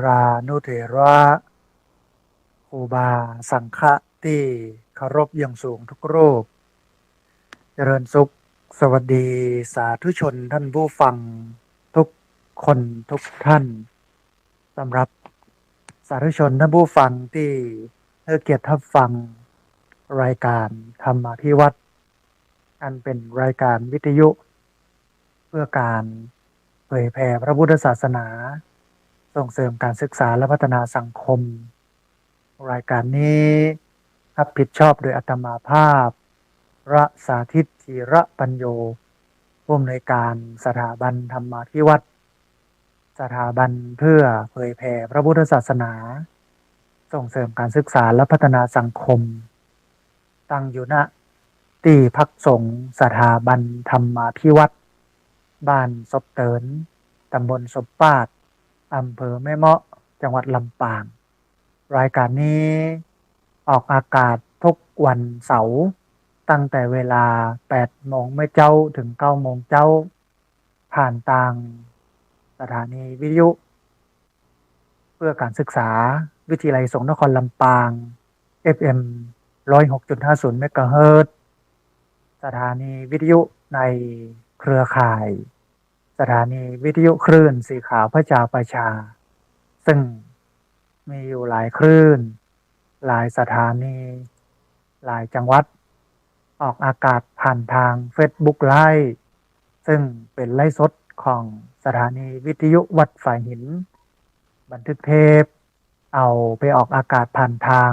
รานุเถระครูบาสังฆะที่เคารพอย่างสูงทุกรูปเจริญสุขสวัสดีสาธุชนท่านผู้ฟังทุกคนทุกท่านสำหรับสาธุชนท่านผู้ฟังที่ให้เกียรติรับฟังรายการธรรมาภิวัตน์อันเป็นรายการวิทยุเพื่อการเผยแผ่พระพุทธศาสนาส่งเสริมการศึกษาและพัฒนาสังคมรายการนี้รับผิดชอบโดยอาตมาภาพพระสาธิตธีระปัญโยผู้อำนวยการสถาบันธรรมาภิวัตน์สถาบันเพื่อเผยแผ่พระพุทธศาสนาส่งเสริมการศึกษาและพัฒนาสังคมตั้งอยู่ณที่พักสงฆ์สถาบันธรรมาภิวัตน์บ้านศพเตินตำบลศพปาดอำเภอแม่เมาะจังหวัดลำปางรายการนี้ออกอากาศทุกวันเสาร์ตั้งแต่เวลา 8 โมงเมื่อเจ้าถึง 9 โมงเจ้าผ่านทางสถานีวิทยุเพื่อการศึกษาวิทยาลัยสงฆ์นครลำปาง FM 106.50 เมกะเฮิรตซ์สถานีวิทยุในเครือข่ายสถานีวิทยุคลื่นสีขาวพระจาประชาซึ่งมีอยู่หลายคลื่นหลายสถานีหลายจังหวัดออกอากาศผ่านทาง Facebook Live ซึ่งเป็นไลฟ์สดของสถานีวิทยุวัดฝายหินบันทึกเทปเอาไปออกอากาศผ่านทาง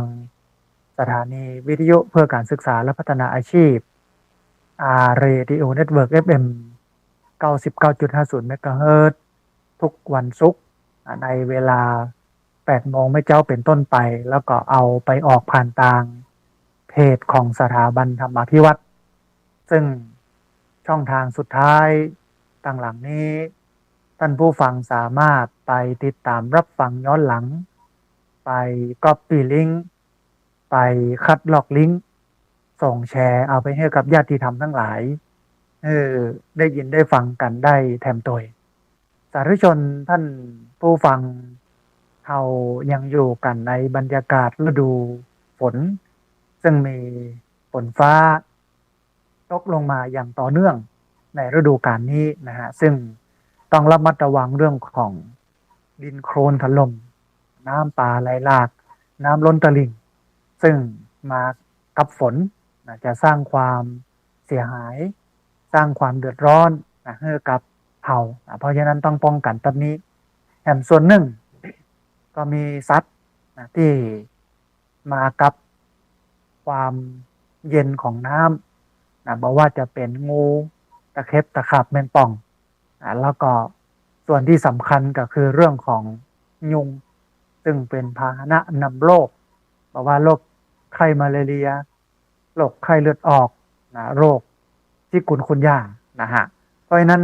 สถานีวิทยุเพื่อการศึกษาและพัฒนาอาชีพเรดิโอเน็ตเวิร์ก FM 99.50 เมกะเฮิรตซ์ทุกวันศุกร์ในเวลา 8 โมงไม่เจ้าเป็นต้นไปแล้วก็เอาไปออกผ่านทางเพจของสถาบันธรรมาภิวัตน์ซึ่งช่องทางสุดท้ายต่างหลังนี้ท่านผู้ฟังสามารถไปติดตามรับฟังย้อนหลังไปก๊อปปี้ลิงก์ไปคัดลอกลิงก์ส่งแชร์เอาไปให้กับญาติธรรมทั้งหลายได้ยินได้ฟังกันได้แถมตัวสาธุชนท่านผู้ฟังเรายังอยู่กันในบรรยากาศฤดูฝนซึ่งมีฝนฟ้าตกลงมาอย่างต่อเนื่องในฤดูกาลนี้นะฮะซึ่งต้องระมัดระวังเรื่องของดินโคลนถล่มน้ำป่าไหลหลากน้ำล้นตลิ่งซึ่งมากับฝนจะสร้างความเสียหายสร้างความเดือดร้อนให้กับเผ่าเพราะฉะนั้นต้องป้องกันตับนี้แถมส่วนหนึ่งก็มีสัตว์ที่มากับความเย็นของน้ำบอกว่าจะเป็นงูตะเข็บตะขาบแมงป่องแล้วก็ส่วนที่สำคัญก็คือเรื่องของยุงซึ่งเป็นพาหนะนำโรคบอกว่าโรคไข้มาลาเรียโรคไข้เลือดออกโรคที่คุณย่านะฮะเพราะฉะนั้น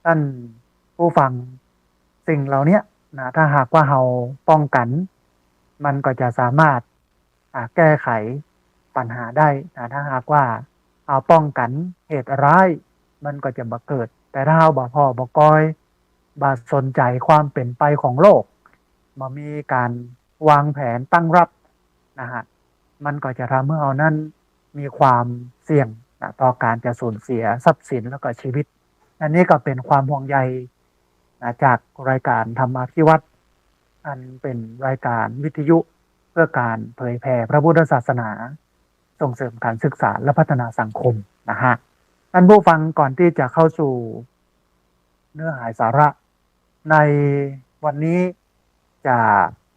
ท่านผู้ฟังสิ่งเหล่านี้ถ้าหากว่าเราป้องกันมันก็จะสามารถแก้ไขปัญหาได้ถ้าหากว่าเอาป้องกันเหตุร้ายมันก็จะบ่เกิดแต่ถ้าเราบ่พอบ่ก้อยบ่สนใจความเป็นไปของโลกบ่มีการวางแผนตั้งรับนะฮะมันก็จะทำให้เรานั้นมีความเสี่ยงต่อการจะสูญเสียทรัพย์สินแล้วก็ชีวิตอันนี้ก็เป็นความห่วงใยจากรายการธรรมาภิวัตน์อันเป็นรายการวิทยุเพื่อการเผยแผ่พระพุทธศาสนาส่งเสริมการศึกษาและพัฒนาสังคมนะฮะท่านผู้ฟังก่อนที่จะเข้าสู่เนื้อหาสาระในวันนี้จะ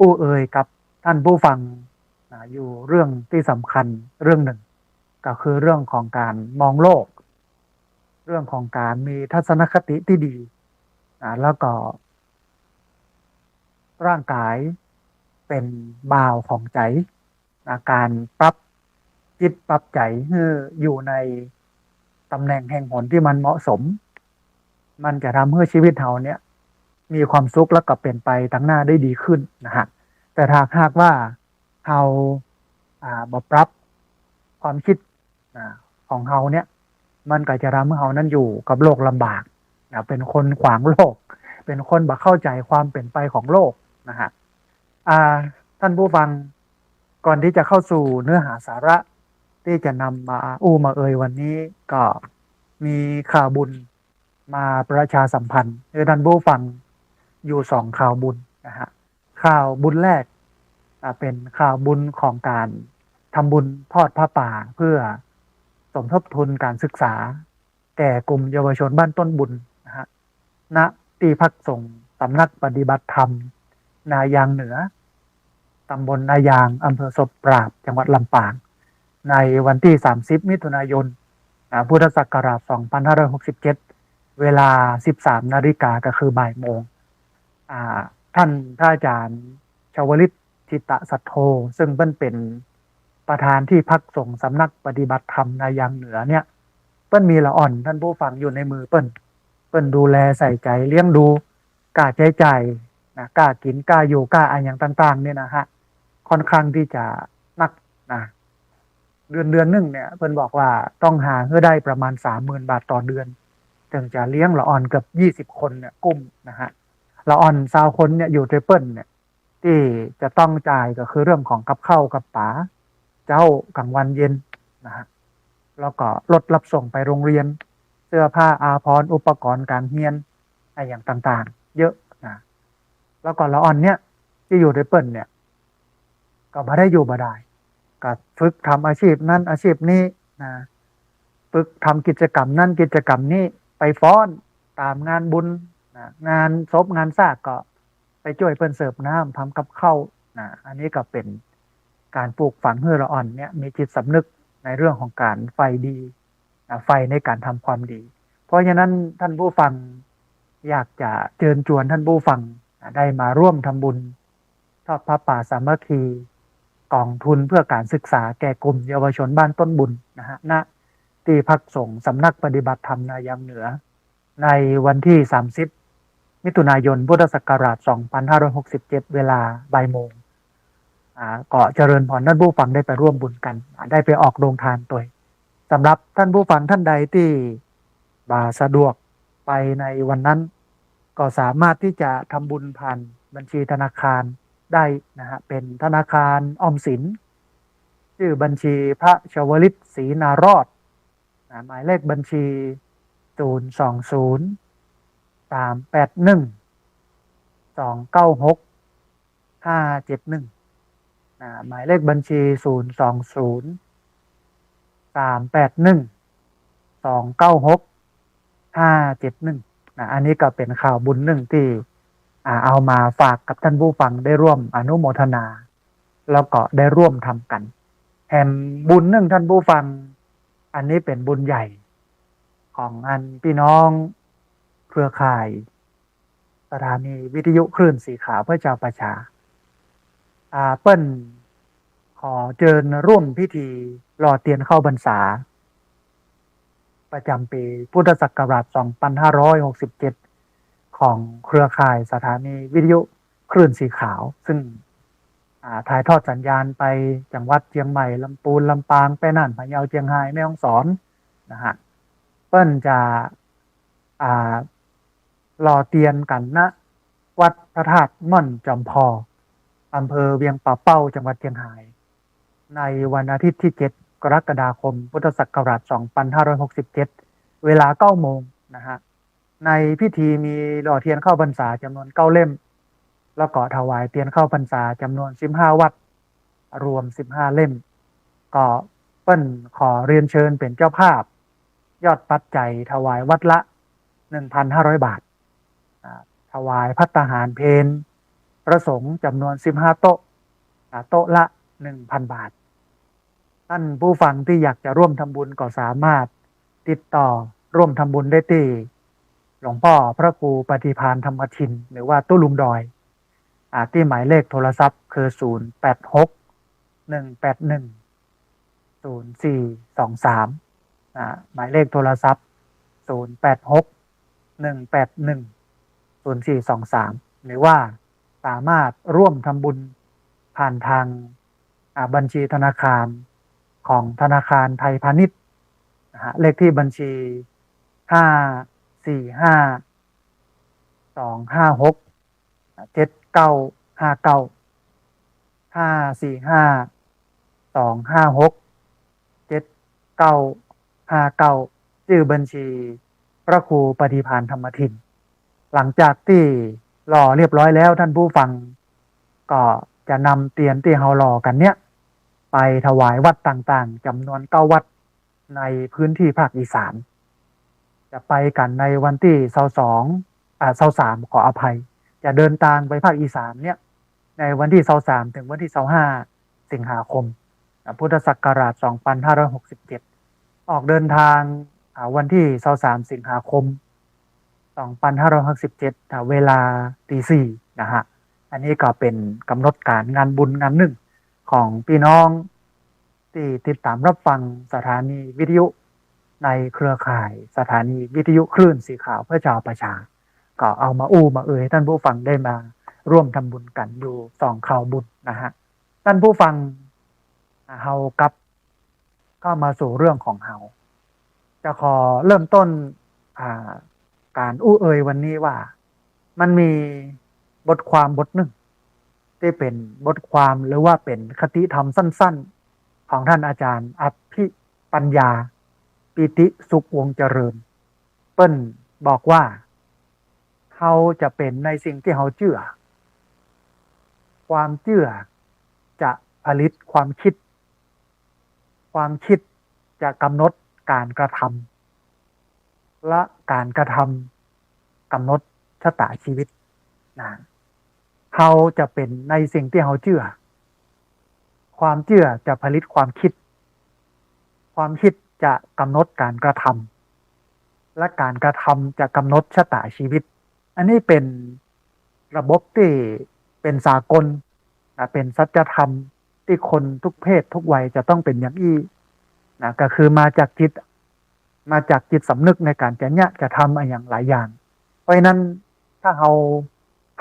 อู้เอ่ยกับท่านผู้ฟังอยู่เรื่องที่สำคัญเรื่องหนึ่งก็คือเรื่องของการมองโลกเรื่องของการมีทัศนคติที่ดีแล้วก็ร่างกายเป็นบ่าวของใจการปรับจิตปรับใจให้อยู่ในตำแหน่งแห่งหนที่มันเหมาะสมมันจะทำให้ชีวิตเราเนี่ยมีความสุขแล้วก็เป็นไปทั้งหน้าได้ดีขึ้นนะฮะแต่ถ้าหากว่าเราบ่ปรับความคิดของเราเนี่ยมันก็จะทำให้เรานั้นอยู่กับโลกลำบากเป็นคนขวางโลกเป็นคนบ่เข้าใจความเป็นไปของโลก นะฮะอ่าท่านผู้ฟังก่อนที่จะเข้าสู่เนื้อหาสาระที่จะนำมามาเอ่ยวันนี้ก็มีข่าวบุญมาประชาสัมพันธ์ให้ท่านผู้ฟังอยู่สองข่าวบุญนะฮะข่าวบุญแรกเป็นข่าวบุญของการทำบุญทอดผ้าป่าเพื่อสมทบทุนการศึกษาแก่กลุ่มเยาวชนบ้านต้นบุญนะฮะณที่พักสงฆ์สำนักปฏิบัติธรรมนายางเหนือตำบลนายางอำเภอศพปราบจังหวัดลำปางในวันที่30มิถุนายนพุทธศักราช2567เวลา13นาฬิกาก็คือบ่ายโมงท่านพระอาจารย์ชวลิตจิตตสัทโธซึ่งเป็นประธานที่พักสงฆ์สำนักปฏิบัติธรรมนายางเหนือเนี่ยเปิ้นมีละอ่อนท่านผู้ฟังอยู่ในมือเปิ้นดูแลใส่ใจเลี้ยงดูกล้าใช้จ่ายนะกล้ากินกล้าอยู่กล้าอะไรอย่างต่างๆเนี่ยนะฮะค่อนข้างที่จะนักนะเดือนหนึ่งเนี่ยเพิ่นบอกว่าต้องหาเพื่อได้ประมาณ30,000 บาทต่อเดือนถึงจะเลี้ยงละอ่อนเกือบ20 คนเนี่ยกุ้มนะฮะละอ่อน20 คนเนี่ยอยู่ในเปิ้นเนี่ยที่จะต้องจ่ายก็คือเรื่องของกับข้าวกับป๋าเจ้ากลางวันเย็นนะฮะแล้วก็รถรับส่งไปโรงเรียนเสื้อผ้าอาภรณ์อุปกรณ์การเรียนอะไรอย่างต่างๆเยอะนะแล้วก็ละอ่อนเนี่ยที่อยู่ในเปิ้นเนี่ยก็ไม่ได้อยู่บ่ได้ก็ฝึกทำอาชีพนั้นอาชีพนี้นะฝึกทำกิจกรรมนั้นกิจกรรมนี้ไปฟ้อนตามงานบุญนะงานศพงานซากก็ไปช่วยเปิ้นเสิร์ฟน้ำทำกับข้าวนะอันนี้ก็เป็นการปลูกฝังให้ละอ่อนเนี่ยมีจิตสำนึกในเรื่องของการไฟดีไฟในการทำความดีเพราะฉะนั้นท่านผู้ฟังอยากจะเชิญชวนท่านผู้ฟังได้มาร่วมทำบุญทอดพระป่าสามัคคีกองทุนเพื่อการศึกษาแก่กลุ่มเยาวชนบ้านต้นบุญนะฮะณที่พักสงฆ์สำนักปฏิบัติธรรมนายางเหนือในวันที่30มิถุนายนพุทธศักราช2567เวลาบ่ายโมงก็เจริญพรท่านผู้ฟังได้ไปร่วมบุญกันได้ไปออกโรงทานตัวสำหรับท่านผู้ฟังท่านใดที่สะดวกไปในวันนั้นก็สามารถที่จะทำบุญผ่านบัญชีธนาคารได้นะฮะเป็นธนาคารออมสินชื่อบัญชีพระชวลิตศรีนารอดหมายเลขบัญชี020-381-296-571หมายเลขบัญชี020-381-296-571อันนี้ก็เป็นข่าวบุญหนึ่งที่เอามาฝากกับท่านผู้ฟังได้ร่วมอนุโมทนาแล้วก็ได้ร่วมทำกันแห่งบุญหนึ่งท่านผู้ฟังอันนี้เป็นบุญใหญ่ของพี่น้องเครือข่ายสถานีวิทยุคลื่นสีขาวเพื่อชาวประชาเปิ้ลขอเชิญร่วมพิธีรอเตียนเข้าพรรษาประจำปีพุทธศักราช2567ของเครือข่ายสถานีวิทยุคลื่นสีขาวซึ่งถ่ายทอดสัญญาณไปจังหวัดเชียงใหม่ลำพูนลำปางไปน่านพะเยาเชียงรายแม่ฮ่องสอนนะฮะเปิ้ลจะรอเตียนกันณวัดพระธาตุม่อนจอมพออำเภอเวียงป่าเป้าจังหวัดเชียงรายในวันอาทิตย์ที่7กรกฎาคมพุทธศักราช2567เวลา9 โมงนะฮะในพิธีมีหล่อเทียนเข้าพรรษาจำนวน9 เล่มแล้วก็ถวายเทียนเข้าพรรษาจำนวน15 วัดรวม15 เล่มก็เปิ้ลขอเรียนเชิญเป็นเจ้าภาพยอดปัจจัยถวายวัดละ 1,500 บาทถวายภัตตาหารเพลประสงค์จำนวน15 โต๊ะโต๊ะละ 1,000 บาทท่านผู้ฟังที่อยากจะร่วมทำบุญก็สามารถติดต่อร่วมทำบุญได้ที่หลวงพ่อพระครูปฏิภาณธรรมทินหรือว่าตู้ลุงดอยที่หมายเลขโทรศัพท์คือ086-181-0423หมายเลขโทรศัพท์086-181-0423หรือว่าสามารถร่วมทำบุญผ่านทางบัญชีธนาคารของธนาคารไทยพาณิชย์เลขที่บัญชี545-256-79 59 545 256 7959ชื่อบัญชีพระครูปฏิภาณธรรมทินหลังจากที่หล่อเรียบร้อยแล้วท่านผู้ฟังก็จะนำเตียนที่เราหล่อกันเนี้ยไปถวายวัดต่างๆจำนวน9 วัดในพื้นที่ภาคอีสานจะไปกันในวันที่23ขออภัยจะเดินทางไปภาคอีสานเนี่ยในวันที่23ถึงวันที่25สิงหาคมพุทธศักราช2567ออกเดินทางวันที่23สิงหาคม2567เวลาตีสี่นะฮะอันนี้ก็เป็นกำหนดการงานบุญงานหนึ่งของพี่น้องที่ติดตามรับฟังสถานีวิทยุในเครือข่ายสถานีวิทยุคลื่นสีขาวเพื่อชาวประชาก็เอามามาให้ท่านผู้ฟังได้มาร่วมทำบุญกันอยู่2 ข่าวบุญนะฮะท่านผู้ฟังเฮากับก็มาสู่เรื่องของเฮาจะขอเริ่มต้นการวันนี้ว่ามันมีบทความบทหนึ่งที่เป็นบทความหรือว่าเป็นคติธรรมสั้นๆของท่านอาจารย์อภิปัญญาปิติสุขวงเจริญเปิ้นบอกว่าเขาจะเป็นในสิ่งที่เขาเชื่อความเชื่อจะผลิตความคิดความคิดจะกำหนดการกระทำและการกระทำกำหนดชะตาชีวิตนะเขาจะเป็นในสิ่งที่เขาเชื่อความเชื่อจะผลิตความคิดความคิดจะกำหนดการกระทำและการกระทำจะกำหนดชะตาชีวิตอันนี้เป็นระบบที่เป็นสากลเป็นสัจธรรมที่คนทุกเพศทุกวัยจะต้องเป็นอย่างอี้นะก็คือมาจากจิตสำนึกในการจะทำอย่างหลายอย่างเพราะฉะนั้นถ้าเ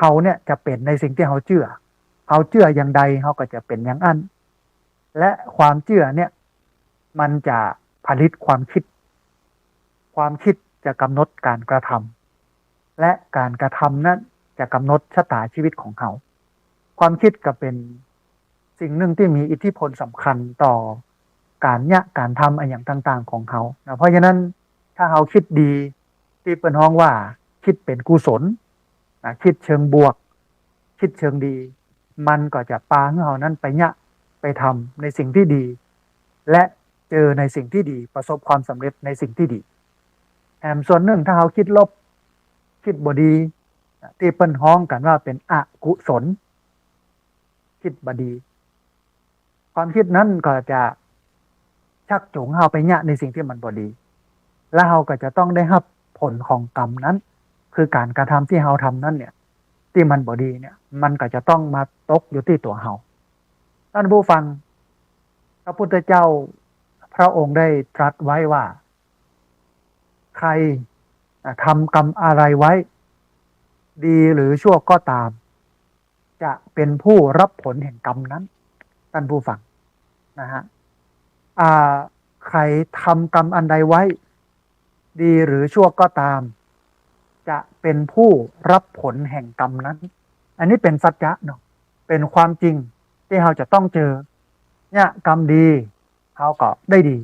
ขาเนี่ยจะเป็นในสิ่งที่เขาเชื่ออย่างใดเขาก็จะเป็นอย่างนั้นและความเชื่อเนี่ยมันจะผลิตความคิดจะกำหนดการกระทำและการกระทำนั้นจะกำหนดชะตาชีวิตของเขาความคิดก็เป็นสิ่งหนึ่งที่มีอิทธิพลสำคัญต่อการทำอย่างต่างๆของเขาเพราะฉะนั้นถ้าเขาคิดดีที่เป็นห้องว่าคิดเป็นกุศลคิดเชิงบวกคิดเชิงดีมันก็จะปาให้เขานั้นไปทำในสิ่งที่ดีและเจอในสิ่งที่ดีประสบความสำเร็จในสิ่งที่ดีส่วนหนึ่งถ้าเขาคิดลบคิดบดีที่เป็นห้องกันว่าเป็นอกุศลคิดบดีความคิดนั้นก็จะชักจูงเราไปในสิ่งที่มันบดีและเราก็จะต้องได้รับผลของกรรมนั้นคือการกระทำที่เราทำนั้นเนี่ยที่มันบดีเนี่ยมันก็จะต้องมาตกอยู่ที่ตัวเราท่านผู้ฟังพระพุทธเจ้าพระองค์ได้ตรัสไว้ว่าใครทำกรรมอะไรไว้ดีหรือชั่วก็ตามจะเป็นผู้รับผลแห่งกรรมนั้นท่านผู้ฟังนะฮะใครทำกรรมอันใดไว้ดีหรือชั่วก็ตามจะเป็นผู้รับผลแห่งกรรมนั้นอันนี้เป็นสัจจะเนาะเป็นความจริงที่เราจะต้องเจอเนี่ยกรรมดีเขาก็ได้ดี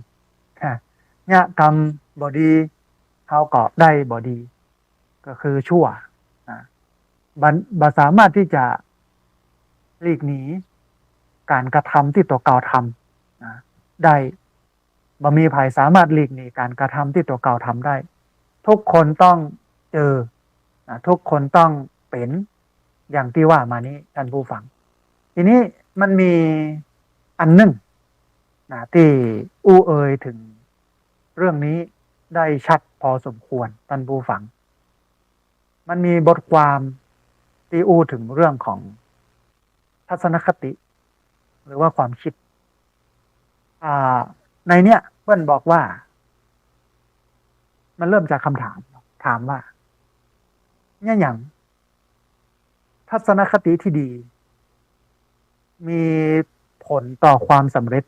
เนี่ยกรรมบ่ดีเขาก็ได้บ่ดีก็คือชั่วบ่สามารถที่จะหลีกหนีการกระทำที่ตัวเก่าทำได้บ่มีใครสามารถหลีกหนีการกระทำที่ตัวเก่าทำได้ทุกคนต้องเจอทุกคนต้องเป็นอย่างที่ว่ามานี้ท่านผู้ฟังทีนี้มันมีอันหนึ่งที่ถึงเรื่องนี้ได้ชัดพอสมควรท่านผู้ฟังมันมีบทความที่ถึงเรื่องของทัศนคติหรือว่าความคิดในเนี้ยเพื่อนบอกว่ามันเริ่มจากคำถามว่าเนี่ยอย่างทัศนคติที่ดีมีผลต่อความสำเร็จ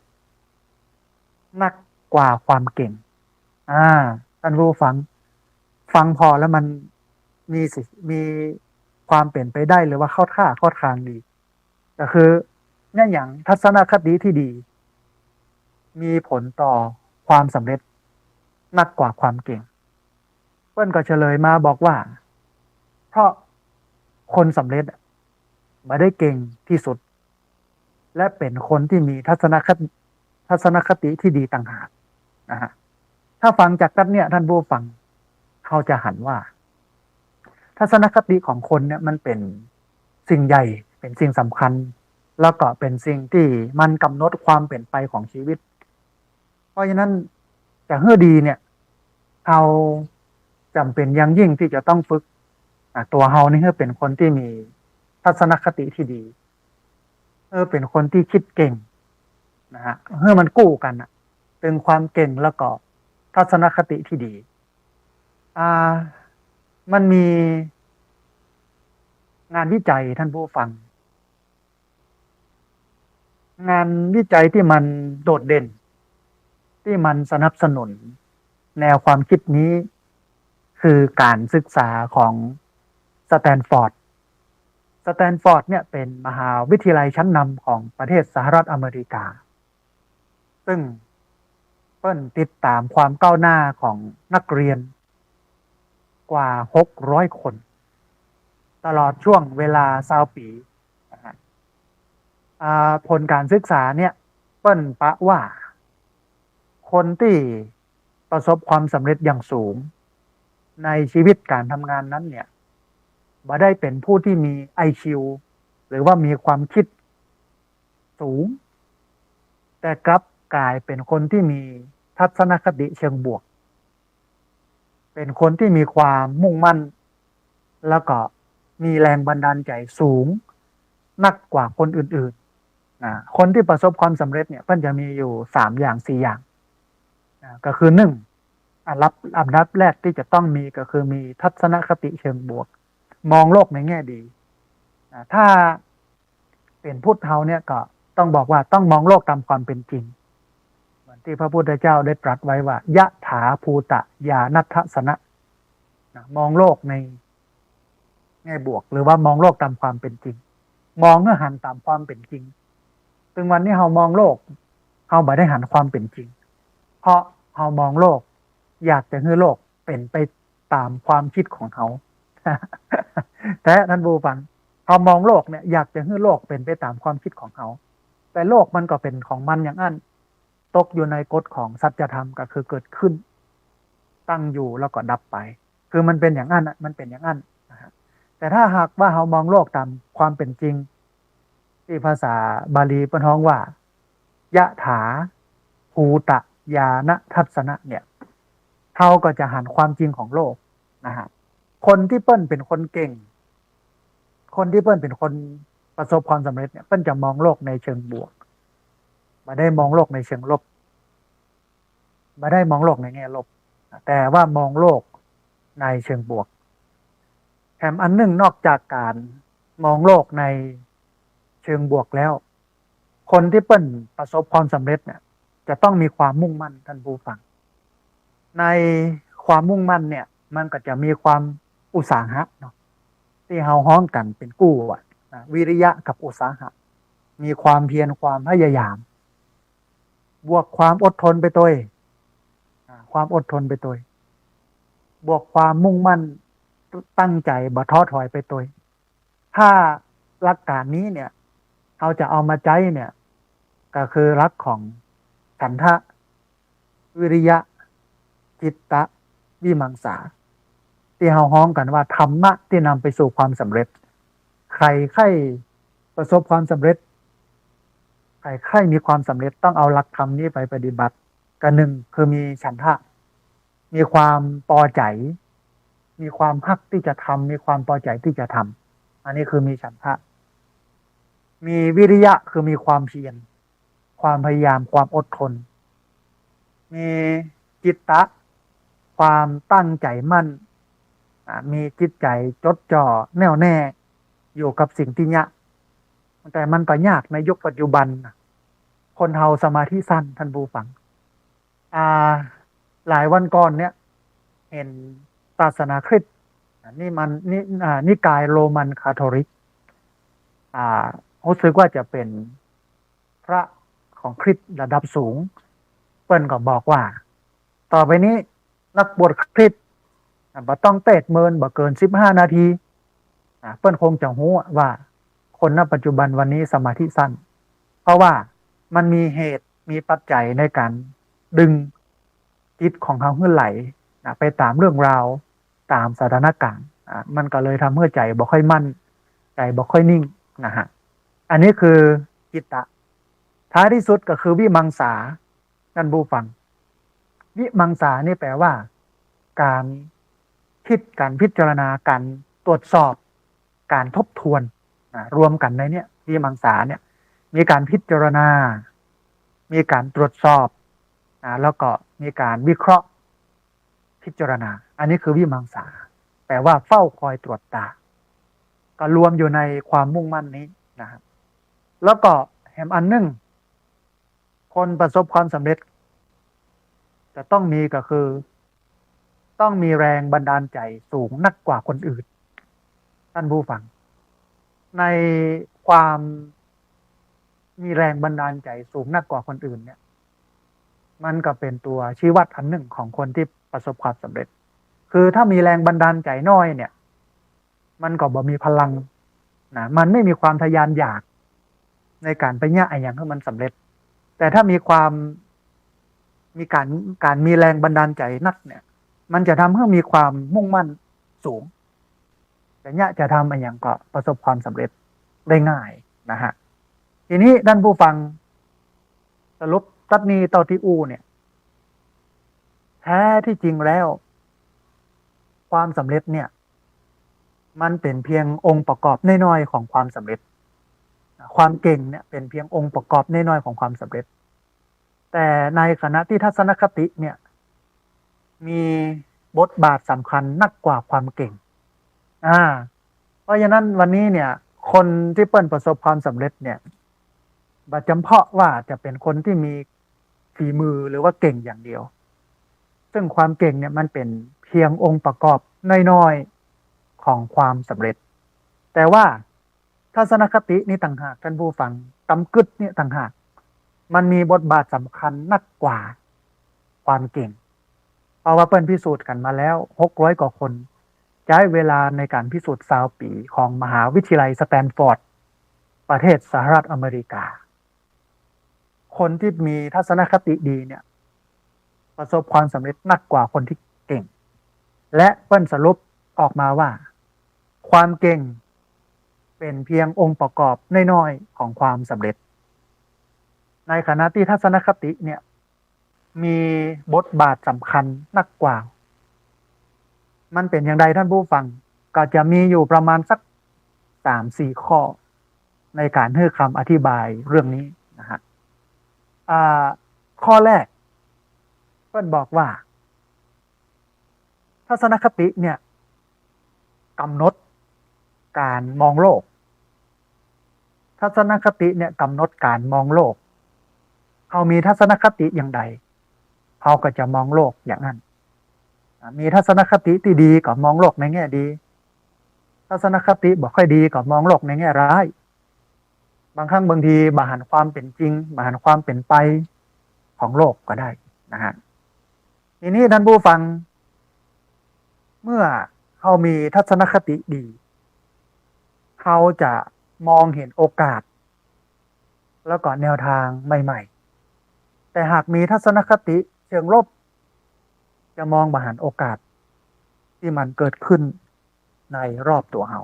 นักกว่าความเก่งท่านผู้ฟังพอแล้วมันมีความเปลี่ยนไปได้หรือว่าเข้าทางดี ก็คือเนี่ยอย่างทัศนคติที่ดีมีผลต่อความสำเร็จมากกว่าความเก่งเปิ้ลก็เฉลยมาบอกว่าเพราะคนสำเร็จไม่ได้เก่งที่สุดและเป็นคนที่มีทัศนคติที่ดีต่างหากนะฮะถ้าฟังจากนั้นเนี่ยท่านผู้ฟังเขาจะหันว่าทัศนคติของคนเนี่ยมันเป็นสิ่งใหญ่เป็นสิ่งสำคัญแล้วก็เป็นสิ่งที่มันกำหนดความเปลี่ยนไปของชีวิตเพราะฉะนั้นจะให้ดีเนี่ยเราจำเป็นอย่างยิ่งที่จะต้องฝึกตัวเรานี่ให้เป็นคนที่มีทัศนคติที่ดีเป็นคนที่คิดเก่งนะฮะให้มันกู้กันเป็นความเก่งแล้วก็ทัศนคติที่ดีอ่ามันมีงานวิจัยท่านผู้ฟังงานวิจัยที่มันโดดเด่นที่มันสนับสนุนแนวความคิดนี้คือการศึกษาของสแตนฟอร์ดเนี่ยเป็นมหาวิทยาลัยชั้นนำของประเทศสหรัฐอเมริกาซึ่งเปิ้ลติดตามความก้าวหน้าของนักเรียนกว่า600 คนตลอดช่วงเวลา20 ปีผลการศึกษาเนี่ยเปิ้ลปะว่าคนที่ประสบความสำเร็จอย่างสูงในชีวิตการทำงานนั้นเนี่ยบ่ได้เป็นผู้ที่มี IQ หรือว่ามีความคิดสูงแต่กลับกลายเป็นคนที่มีทัศนคติเชิงบวกเป็นคนที่มีความมุ่งมั่นแล้วก็มีแรงบันดาลใจสูงนักกว่าคนอื่นๆคนที่ประสบความสำเร็จเนี่ยเพิ่นจะมีอยู่3 อย่าง 4 อย่างก็คือ1อันดับแรกที่จะต้องมีก็คือมีทัศนคติเชิงบวกมองโลกในแง่ดีถ้าเป็นพุทธเฮาเนี่ยก็ต้องบอกว่าต้องมองโลกตามความเป็นจริงเหมือนที่พระพุทธเจ้าได้ตรัสไว้ว่ายะถาภูตะญาณทัสสนะมองโลกในแง่บวกหรือว่ามองโลกตามความเป็นจริงมองเมื่อหันตามความเป็นจริงซึ่งวันนี้เฮามองโลกเฮาบ่ได้หันความเป็นจริงเพราะเฮามองโลกอยากจะให้โลกเป็นไปตามความคิดของเขาแต่ท่านผู้ฟังเขามองโลกเนี่ยอยากจะให้โลกเป็นไปตามความคิดของเขาแต่โลกมันก็เป็นของมันอย่างนั้นตกอยู่ในกฎของสัจธรรมก็คือเกิดขึ้นตั้งอยู่แล้วก็ดับไปคือมันเป็นอย่างนั้นมันเป็นอย่างนั้นแต่ถ้าหากว่าเรามองโลกตามความเป็นจริงที่ภาษาบาลีเป็นฮ้องว่ายะถาภูตะญาณทัสสนะเนี่ยเขาก็จะหันความจริงของโลกนะฮะคนที่เปิ้ลเป็นคนเก่งคนที่เปิ้ลเป็นคนประสบความสำเร็จเนี่ยเปิ้ลจะมองโลกในเชิงบวกไม่ได้มองโลกในเชิงลบไม่ได้มองโลกในแง่ลบแต่ว่ามองโลกในเชิงบวกแถมอันหนึ่งนอกจากการมองโลกในเชิงบวกแล้วคนที่เปิ้ลประสบความสำเร็จเนี่ยจะต้องมีความมุ่งมั่นท่านผู้ฟังในความมุ่งมั่นเนี่ยมันก็จะมีความอุตสาหะเนาะที่เฮาฮ้องกันเป็นกู้วิริยะกับอุตสาหะมีความเพียรความพยายามบวกความอดทนไปตัวความอดทนไปตัวบวกความมุ่งมั่นตั้งใจบ่ท้อถอยไปตัวถ้าหลักการนี้เนี่ยเราจะเอามาใช้เนี่ยก็คือหลักของฉันทะวิริยะจิตตะวิมังสาที่เราฮ้องกันว่าธรรมะที่นำไปสู่ความสำเร็จใครประสบความสำเร็จใครมีความสำเร็จต้องเอาหลักธรรมนี้ไปปฏิบัติกันหนึ่งคือมีฉันทะมีความพอใจมีความฮักที่จะทำมีความพอใจที่จะทำอันนี้คือมีฉันทะมีวิริยะคือมีความเพียรความพยายามความอดทนมีจิตตะความตั้งใจมั่นมีจิตใจจดจ่อแน่วแน่อยู่กับสิ่งที่ยากแต่มันก็ยากในยุคปัจจุบันคนเฮาสมาธิสั้นท่านผู้ฟังหลายวันก่อนเนี่ยเห็นศาสนาคริสต์นี่มันนิกายโรมันคาทอลิก รู้สึกว่าจะเป็นพระของคริสต์ระดับสูงเปิ้นก็บอกว่าต่อไปนี้นักบวชคริสต์บ่ต้องเตะเมินบ่เกิน15 นาทีเปิ้นคงจะรู้ว่าคนณปัจจุบันวันนี้สมาธิสั้นเพราะว่ามันมีเหตุมีปัจจัยในการดึงจิตของเขาขึ้นไหลไปตามเรื่องราวตามสถานการณ์มันก็เลยทำให้ใจบ่ค่อยมั่นใจบ่ค่อยนิ่งนะฮะอันนี้คือจิตตะท้ายที่สุดก็คือวิมังสาท่านผู้ฟังวิมังสานี่แปลว่าการคิดการพิจารณาการตรวจสอบการทบทวนรวมกันในเนี้ยวิมังสาเนี่ยมีการพิจารณามีการตรวจสอบแล้วก็มีการวิเคราะห์พิจารณาอันนี้คือวิมังสาแปลว่าเฝ้าคอยตรวจตาก็รวมอยู่ในความมุ่งมั่นนี้นะครับแล้วก็แถมอันนึงคนประสบความสำเร็จจะต้องมีก็คือต้องมีแรงบันดาลใจสูงนักกว่าคนอื่นท่านผู้ฟังในความมีแรงบันดาลใจสูงนักกว่าคนอื่นเนี่ยมันก็เป็นตัวชี้วัดอันหนึ่งของคนที่ประสบความสำเร็จคือถ้ามีแรงบันดาลใจน้อยเนี่ยมันก็บ่มีพลังมันไม่มีความทะยานอยากในการไปเนี่ยอย่างให้มันสำเร็จแต่ถ้ามีความมีการมีแรงบันดาลใจนักเนี่ยมันจะทำให้มีความมุ่งมั่นสูงแต่เนี่ยจะทำอย่างก็ประสบความสำเร็จได้ง่ายนะฮะทีนี้ท่านผู้ฟังสรุปตัดนีต่อที่อูเนี่ยแท้ที่จริงแล้วความสำเร็จเนี่ยมันเป็นเพียงองค์ประกอบน้อยๆของความสำเร็จความเก่งเนี่ยเป็นเพียงองค์ประกอบน้อยๆของความสำเร็จแต่ในขณะที่ทัศนคติเนี่ยมีบทบาทสำคัญนักกว่าความเก่งเพราะฉะนั้นวันนี้เนี่ยคนที่เปิ้ลประสบความสำเร็จเนี่ยบัดจำเพาะว่าจะเป็นคนที่มีฝีมือหรือว่าเก่งอย่างเดียวซึ่งความเก่งเนี่ยมันเป็นเพียงองค์ประกอบน้อยๆของความสำเร็จแต่ว่าทัศนคตินี่ต่างหากท่านผู้ฟังกำกึดเนี่ยต่างหากมันมีบทบาทสำคัญนักกว่าความเก่งเพราะว่าเปิ้ลพิสูจน์กันมาแล้ว600 กว่าคนใช้เวลาในการพิสูจน์20 ปีของมหาวิทยาลัยสแตนฟอร์ดประเทศสหรัฐอเมริกาคนที่มีทัศนคติดีเนี่ยประสบความสำเร็จนักกว่าคนที่เก่งและเปิ้ลสรุปออกมาว่าความเก่งเป็นเพียงองค์ประกอบน้อยๆของความสำเร็จในขณะที่ทัศนคติเนี่ยมีบทบาทสำคัญนักกว่ามันเป็นอย่างไรท่านผู้ฟังก็จะมีอยู่ประมาณสัก 3-4 ข้อในการให้คำอธิบายเรื่องนี้นะฮะข้อแรกเพิ่นบอกว่าทัศนคติเนี่ยกำหนดการมองโลกทัศนคติเนี่ยกำหนดการมองโลกเขามีทัศนคติอย่างใดเขาก็จะมองโลกอย่างนั้นมีทัศนคติที่ดีก็มองโลกในแง่ดีทัศนคติบ่ค่อยดีก็มองโลกในแง่ร้ายบางครั้งบางทีบ่หันความเป็นจริงบ่หันความเป็นไปของโลกก็ได้นะฮะทีนี้ท่านผู้ฟังเมื่อเขามีทัศนคติดีเขาจะมองเห็นโอกาสแล้วก็แนวทางใหม่ๆแต่หากมีทัศนคติเชิงลบจะมองบ่หันโอกาสที่มันเกิดขึ้นในรอบตัวเรา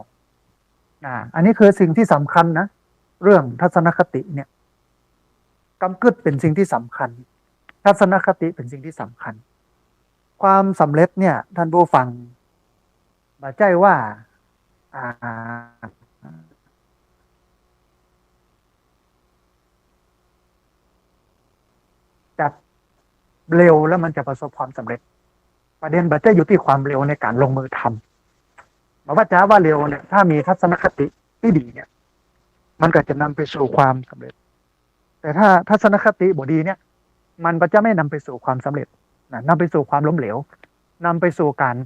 อันนี้คือสิ่งที่สำคัญนะเรื่องทัศนคติเนี่ยกำกึดเป็นสิ่งที่สำคัญทัศนคติเป็นสิ่งที่สำคัญความสำเร็จเนี่ยท่านผู้ฟังบ่ใจว่าจะเร็วแล้วมันจะประสบความสำเร็จประเด็นบ่ใจอยู่ที่ความเร็วในการลงมือทำว่าจ้าว่าเร็วเนี่ยถ้ามีทัศนคติที่ดีเนี่ยมันก็จะนำไปสู่ความสำเร็จแต่ถ้าทัศนคติบ่ดีเนี่ยมันก็จะไม่นำไปสู่ความสำเร็จนำไปสู่ความล้มเหลวนำไปสู่การ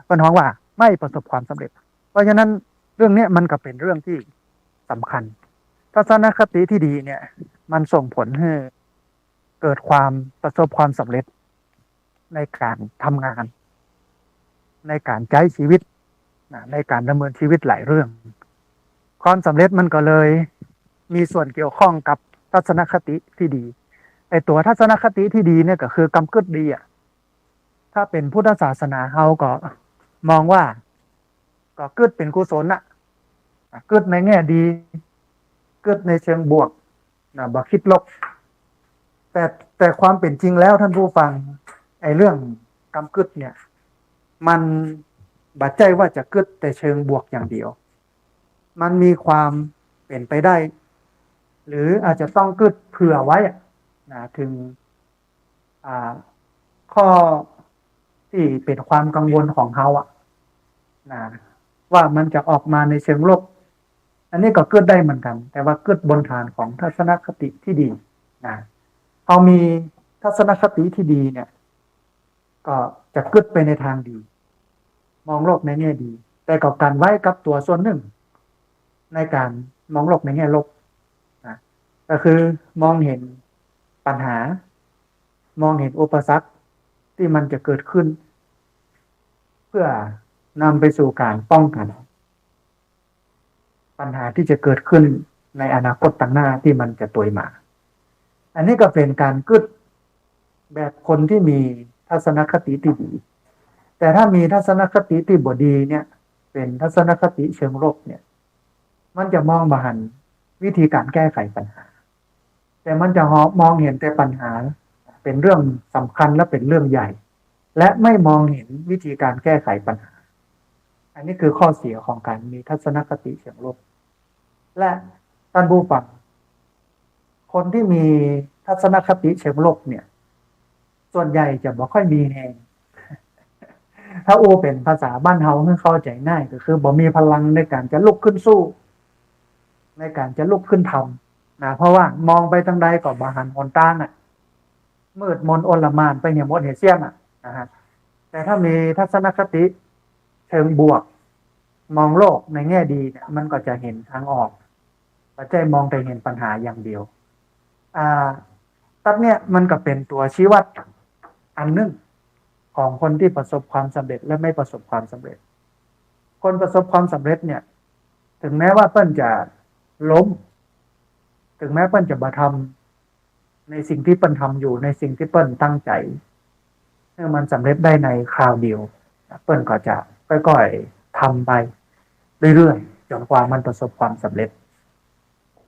เป็นห้องว่าไม่ประสบความสำเร็จเพราะฉะนั้นเรื่องนี้มันก็เป็นเรื่องที่สำคัญ ทัศนคติที่ดีเนี่ยมันส่งผลให้เกิดความประสบความสำเร็จในการทำงานในการใช้ชีวิตในการดำเนินชีวิตหลายเรื่องความสำเร็จมันก็เลยมีส่วนเกี่ยวข้องกับทัศนคติที่ดีไอตัวทัศนคติที่ดีเนี่ยก็คือกำกึดดีอ่ะถ้าเป็นพุทธศาสนาเฮาก็มองว่าก็กึดเป็นกุศลอ่ะกึดในแง่ดีกึดในเชิงบวกบ่คิดลบแต่แต่ความเป็นจริงแล้วท่านผู้ฟังไอเรื่องกำกึดเนี่ยมันบัดใจว่าจะกึดแต่เชิงบวกอย่างเดียวมันมีความเป็นไปได้ หรืออาจจะต้องกึดเผื่อไว้ถึงข้อที่เป็นความกังวลของเขาว่ามันจะออกมาในเชิงลบอันนี้ก็กึดได้เหมือนกันแต่ว่ากึดบนฐานของทัศนคติที่ดีเอามีทัศนคติที่ดีเนี่ยก็จะกึดไปในทางดีมองโลกในแง่ดีแต่กับการไว้กับตัวส่วนหนึ่งในการมองโลกในแง่ลบก็คือมองเห็นปัญหามองเห็นอุปสรรคที่มันจะเกิดขึ้นเพื่อนำไปสู่การป้องกันปัญหาที่จะเกิดขึ้นในอนาคตต่างหน้าที่มันจะตัวมาอันนี้ก็เป็นการกึดแบบคนที่มีทัศนคติที่ดีแต่ถ้ามีทัศนคติที่บ่ดีเนี่ยเป็นทัศนคติเชิงลบเนี่ยมันจะมองบ่หันวิธีการแก้ไขปัญหาแต่มันจะมองเห็นแต่ปัญหาเป็นเรื่องสำคัญและเป็นเรื่องใหญ่และไม่มองเห็นวิธีการแก้ไขปัญหาอันนี้คือข้อเสียของการมีทัศนคติเชิงลบและท่านผู้ฟังคนที่มีทัศนคติเชิงลบเนี่ยส่วนใหญ่จะบ่ค่อยมีแฮงถ้าเป็นภาษาบ้านเฮาให้เข้าใจง่ายก็คือบ่มีพลังในการจะลุกขึ้นสู้ในการจะลุกขึ้นทำเพราะว่ามองไปทางใดก็บ่หันหนทางมืดมนอนละมานไปเหี่ยมดเหี่ยเสี้ยนนะฮะแต่ถ้ามีทัศนคติเชิงบวกมองโลกในแง่ดีเนี่ยมันก็จะเห็นทางออกไม่ใช่มองแต่เห็นปัญหาอย่างเดียวตัดเนี่ยมันก็เป็นตัวชี้วัดอันหนึ่งของคนที่ประสบความสำเร็จและไม่ประสบความสำเร็จคนประสบความสำเร็จเนี่ยถึงแม้ว่าเปิ้ลจะล้มถึงแม้เปิ้ลจะบ่ทำในสิ่งที่เปิ้ลทำอยู่ในสิ่งที่เปิ้ลตั้งใจเมื่อมันสำเร็จได้ในคราวเดียวเปิ้ลก็จะค่อยๆทำไปเรื่อยๆจนกว่ามันประสบความสำเร็จ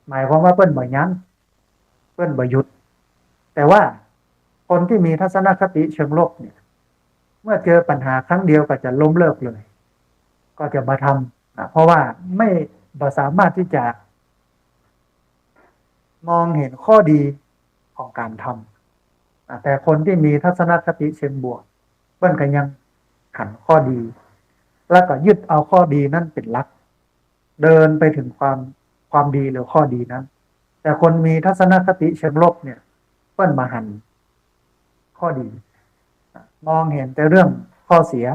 หมายความว่าเปิ้ลบ่ยั้งเปิ้ลบ่หยุดแต่ว่าคนที่มีทัศนคติเชิงลบเนี่ยเมื่อเจอปัญหาครั้งเดียวก็จะล้มเลิกเลยก็จะมาทำเพราะว่าไม่สามารถที่จะมองเห็นข้อดีของการทำแต่คนที่มีทัศนคติเชิงบวกเปิ้ลก็ยังขันข้อดีแล้วก็ยึดเอาข้อดีนั้นเป็นหลักเดินไปถึงความดีหรือข้อดีนั้นแต่คนมีทัศนคติเชิงลบเนี่ยเปิ้ลมาหันข้อดีมองเห็นแต่เรื่องข้อเสีย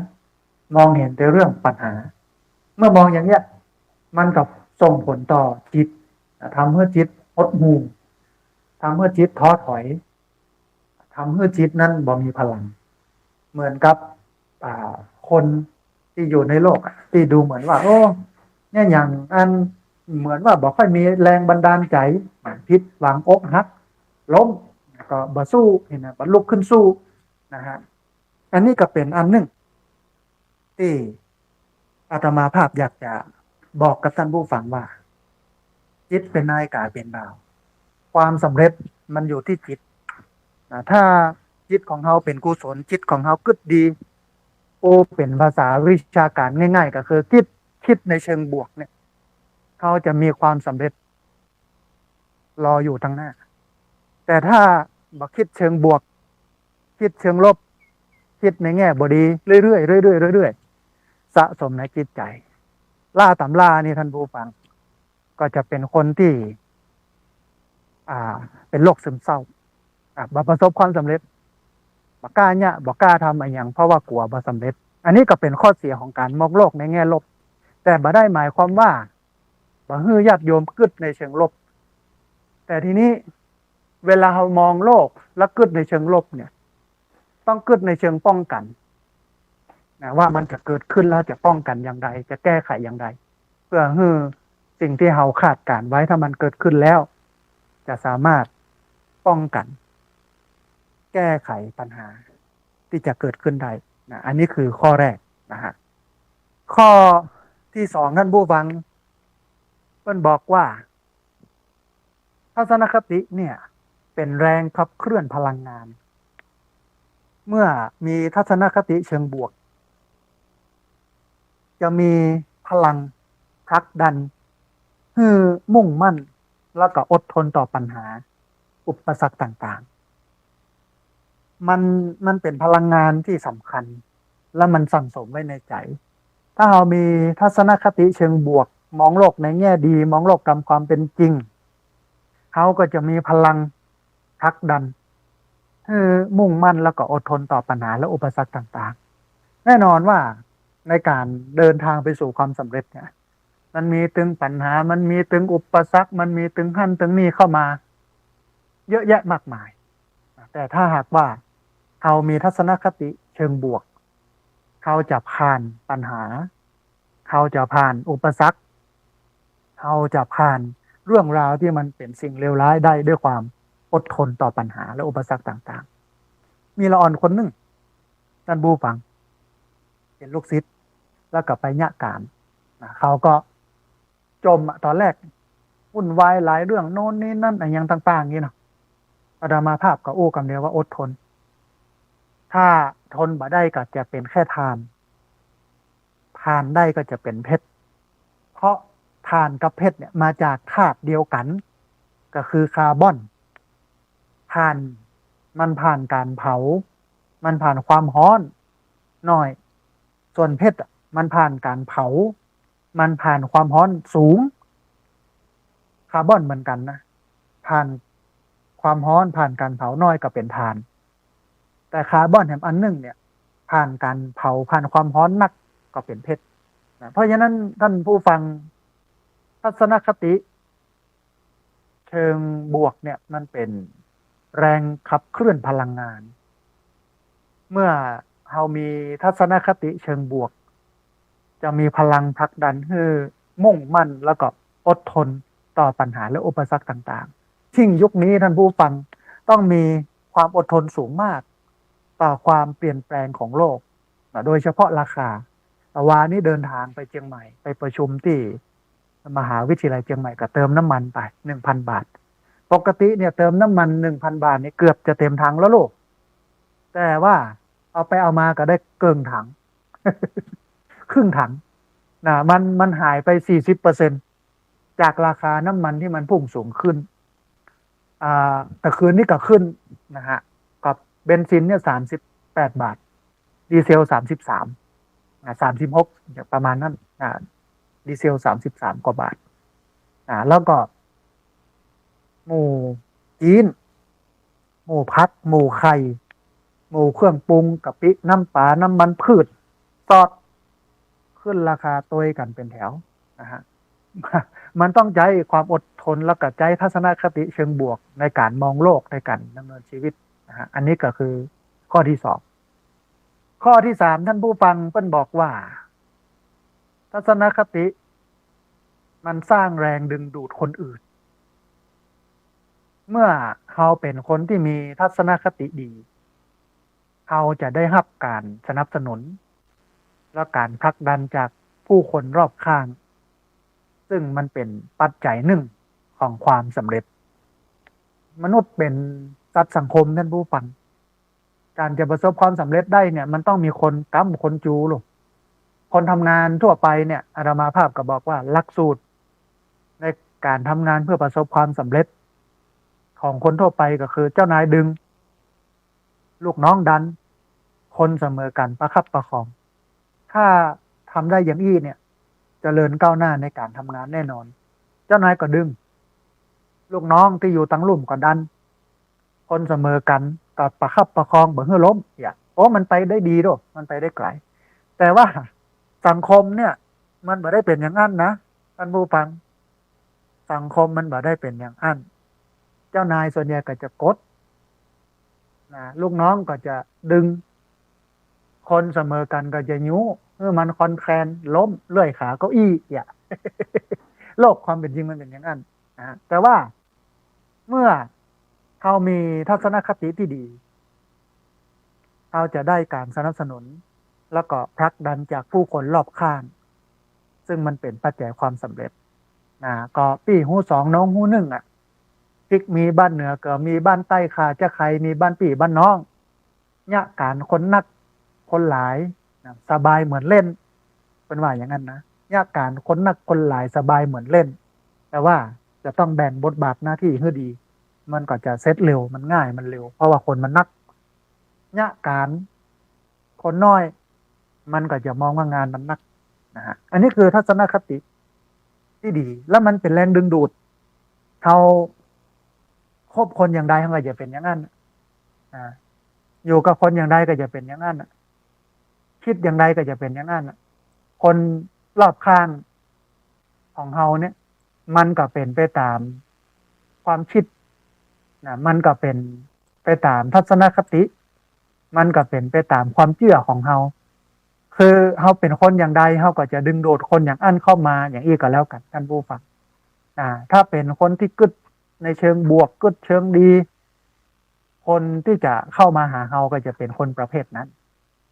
มองเห็นแต่เรื่องปัญหาเมื่อมองอย่างเนี้ยมันกับส่งผลต่อจิตทำให้จิตหดหู่ทำให้จิตท้อถอยทำให้จิตนั้นบ่มีพลังเหมือนกับคนที่อยู่ในโลกที่ดูเหมือนว่าโอ้เนี่ยอย่างอันเหมือนว่าบ่ค่อยมีแรงบันดาลใจผิดหวังอกหักล้มก็บ่สู้เห็นบ่ลุกขึ้นสู้นะฮะอันนี้ก็เป็นอันหนึ่งที่อาตมาภาพอยากจะบอกกับท่านผู้ฟังว่าจิตเป็นนายกายเป็นบ่าวความสำเร็จมันอยู่ที่จิตถ้าจิตของเราเป็นกุศลจิตของเรากึศดีเป็นภาษาวิชาการง่ายๆก็คือคิดในเชิงบวกเนี่ยเขาจะมีความสำเร็จรออยู่ทางหน้าแต่ถ้าบ่คิดเชิงบวกคิดเชิงลบคิดในแง่บดีเรื่อยๆเรื่อยๆเรื่อยๆสะสมในจิตใจล่าตำล่านี่ท่านผู้ฟังก็จะเป็นคนที่เป็นโรคซึมเศร้าบ่ประสบความสำเร็จบ่กล้าเนี่ยบ่กล้าทำอะไรอย่างเพราะว่ากลัวบ่สำเร็จอันนี้ก็เป็นข้อเสียของการมองโลกในแง่ลบแต่บ่ได้หมายความว่าบ่ฮื้อญาติโยมกึศในเชิงลบ แต่ทีนี้เวลาเรามองโลกแล้วกึดในเชิงลบเนี่ยต้องกึดในเชิงป้องกันนะว่ามันจะเกิดขึ้นแล้วจะป้องกันอย่างไรจะแก้ไขอย่างไรเพื่อให้สิ่งที่เราคาดการไว้ถ้ามันเกิดขึ้นแล้วจะสามารถป้องกันแก้ไขปัญหาที่จะเกิดขึ้นได้นะอันนี้คือข้อแรกนะฮะข้อที่สองท่านผู้ฟังเพิ่นบอกว่าทัศนคติเนี่ยเป็นแรงขับเคลื่อนพลังงานเมื่อมีทัศนคติเชิงบวกจะมีพลังผลักดันให้มุ่งมั่นแล้วก็อดทนต่อปัญหาอุปสรรคต่างๆมันเป็นพลังงานที่สำคัญและมันสั่งสมไว้ในใจถ้าเรามีทัศนคติเชิงบวกมองโลกในแง่ดีมองโลกตามความเป็นจริงเขาก็จะมีพลังผลักดันมุ่งมั่นแล้วก็อดทนต่อปัญหาและอุปสรรคต่างๆแน่นอนว่าในการเดินทางไปสู่ความสำเร็จเนี่ยมันมีตึงปัญหามันมีตึงอุปสรรคมันมีตึงหั่นตึงนี่เข้ามาเยอะแยะมากมายแต่ถ้าหากว่าเขามีทัศนคติเชิงบวกเขาจะผ่านปัญหาเขาจะผ่านอุปสรรคเขาจะผ่านเรื่องราวที่มันเป็นสิ่งเลวร้ายได้ด้วยความอดทนต่อปัญหาและอุปสรรคต่างๆมีละอ่อนคนหนึ่งท่านบูฟังเป็นลูกศิษย์แล้วก็ไปญะการเขาก็จมตอนแรกวุ่นวายหลายเรื่องโน้นนี่นั่นอะไรอย่างต่างๆนี่เนาะอาตมาภาพก็อู้คำเดียวว่าอดทนถ้าทนบ่ได้ก็จะเป็นแค่ทานทานได้ก็จะเป็นเพชรเพราะทานกับเพชรเนี่ยมาจากธาตุเดียวกันก็คือคาร์บอนทานมันผ่านการเผามันผ่านความร้อนหน่อยส่วนเพชรมันผ่านการเผามันผ่านความร้อนสูงคาร์บอนเหมือนกันนะผ่านความร้อนผ่านการเผาน้อยก็เป็นถ่านแต่คาร์บอนแถมอันหนึ่งเนี่ยผ่านการเผาผ่านความร้อนนักก็เป็นเพชรนะเพราะฉะนั้นท่านผู้ฟังทัศนคติเชิงบวกเนี่ยมันเป็นแรงขับเคลื่อนพลังงานเมื่อเรามีทัศนคติเชิงบวกจะมีพลังผลักดันให้มุ่งมั่นแล้วก็อดทนต่อปัญหาและอุปสรรคต่างๆยิ่งยุคนี้ท่านผู้ฟังต้องมีความอดทนสูงมากต่อความเปลี่ยนแปลงของโลกโดยเฉพาะราคาวันนี้เดินทางไปเชียงใหม่ไปประชุมที่มหาวิทยาลัยเชียงใหม่ก็เติมน้ำมันไป 1,000 บาทปกติเนี่ยเติมน้ำมัน 1,000 บาทนี่เกือบจะเต็มถังแล้วลูกแต่ว่าเอาไปเอามาก็ได้เกินถัง ครึ่งถังนะมันหายไป 40%จากราคาน้ำมันที่มันพุ่งสูงขึ้นแต่คืนนี้ก็ขึ้นนะฮะกับเบนซินเนี่ย38 บาทดีเซล33 36ประมาณนั้นดีเซล33 กว่าบาทแล้วก็หมูจีนหมูพัดหมูไข่หมูเครื่องปรุงกะปิน้ำปลาน้ำมันพืชซอสขึ้นราคาตัวกันเป็นแถวนะฮะมันต้องใช้ความอดทนแล้วก็ใช้ทัศนคติเชิงบวกในการมองโลกในการดำเนินชีวิตนะฮะอันนี้ก็คือข้อที่สองข้อที่สามท่านผู้ฟังเพิ่นบอกว่าทัศนคติมันสร้างแรงดึงดูดคนอื่นเมื่อเขาเป็นคนที่มีทัศนคติดีเขาจะได้รับการสนับสนุนและการผลักดันจากผู้คนรอบข้างซึ่งมันเป็นปัจจัยหนึ่งของความสำเร็จมนุษย์เป็นสัตว์สังคมท่านผู้ฟังการจะประสบความสำเร็จได้เนี่ยมันต้องมีคนค้ำคนจูลูกคนทำงานทั่วไปเนี่ยอาตมาภาพก็บอกว่าหลักสูตรในการทำงานเพื่อประสบความสำเร็จของคนทั่วไปก็คือเจ้านายดึงลูกน้องดันคนเสมอกันประคับประคองถ้าทำได้อย่างอี้เนี่ยเจริญก้าวหน้าในการทำงานแน่นอนเจ้านายก็ดึงลูกน้องที่อยู่ตั้งลุ่มก็ดันคนเสมอกันก็ประคับประคองบ่ให้ล้มอย่ามันไปได้ดีด้วยมันไปได้ไกลแต่ว่าสังคมเนี่ยมันบ่ได้เป็นอย่างนั้นนะท่านผู้ฟังสังคมมันบ่ได้เป็นอย่างนั้น เจ้านายส่วนใหญ่ก็จะกดนะลูกน้องก็จะดึงคนเสมอกันก็จะยุมันคอนแคลนล้มเลื่อยขาเก้าอี้อย่า โลกความเป็นจริงมันเป็นอย่างนั้นนะแต่ว่าเมื่อเขามีทัศนคติที่ดีเขาจะได้การสนับสนุนแล้วก็ผลักดันจากผู้คนรอบข้างซึ่งมันเป็นปัจจัยความสำเร็จนะก็ปีหูสองน้องหูหนึ่งอ่ะพริกมีบ้านเหนือก็มีบ้านใต้ค่ะจะใครมีบ้านปีบ้านน้องเนี่ยการคนนักคนหลายนะสบายเหมือนเล่นเป็นว่าอย่างนั้นนะเนี่ยการคนนักคนหลายสบายเหมือนเล่นแต่ว่าจะต้องแบ่งบทบาทหน้าที่ให้ดีมันก็จะเซตเร็วมันง่ายมันเร็วเพราะว่าคนมันนักเนี่ยการคนน้อยมันก็จะมองว่างานมันนักนะฮะอันนี้คือทัศนคติที่ดีแล้วมันเป็นแรงดึงดูดเขาคบคนอย่างใดเขาก็จะเป็นอย่างนั้นอ่าอยู่กับคนอย่างใดก็จะเป็นอย่างนั้นคิดอย่างใดก็จะเป็นอย่างนั้นคนรอบข้างของเขาเนี่ยมันก็เป็นไปตามความคิดนะมันก็เป็นไปตามทัศนคติมันก็เป็นไปตามความเชื่อของเขาคือเขาเป็นคนอย่างใดเขาก็จะดึงดูดคนอย่างอั้นเข้ามาอย่างอีกก็แล้วกันท่านผู้ฟังถ้าเป็นคนที่กึศในเชิงบวกกึศเชิงดี คนที่จะเข้ามาหาเราก็จะเป็นคนประเภทนั้น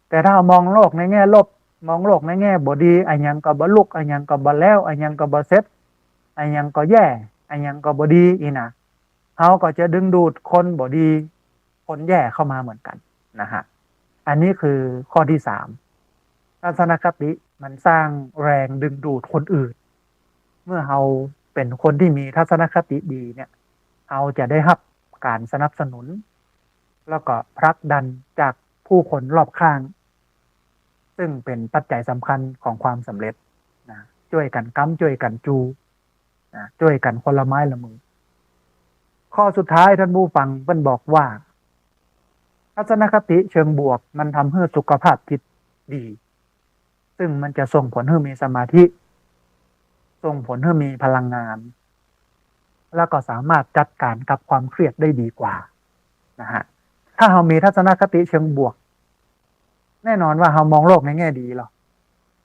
แต่ถ้ามองโลกในแง่ลบมองโลกในแง่บดีอันยังก็บ่ลุกอันยังก็บ่แล้วอันยังก็บ่เซ็ตอันยังก็แย่อันยังก็บดีอีนะเขาก็จะดึงดูดคนบดีคนแย่เข้ามาเหมือนกันนะฮะอันนี้คือข้อที่สามทัศนคติมันสร้างแรงดึงดูดคนอื่น เมื่อเราเป็นคนที่มีทัศนคติดีเนี่ยเราจะได้รับการสนับสนุน แล้วก็ผลักดันจากผู้คนรอบข้าง ซึ่งเป็นปัจจัยสำคัญของความสำเร็จนะช่วยกันค้ำช่วยกันจูนะช่วยกันคนละไม้ละมือ ข้อสุดท้ายท่านผู้ฟังเพิ่นบอกว่า ทัศนคติเชิงบวกมันทำให้สุขภาพจิตดี ซึ่งมันจะส่งผลให้มีสมาธิ ส่งผลให้มีพลังงาน แล้วก็สามารถจัดการกับความเครียดได้ดีกว่านะฮะถ้าเรามีทัศนคติเชิงบวก แน่นอนว่าเรามองโลกในแง่ดีหรอ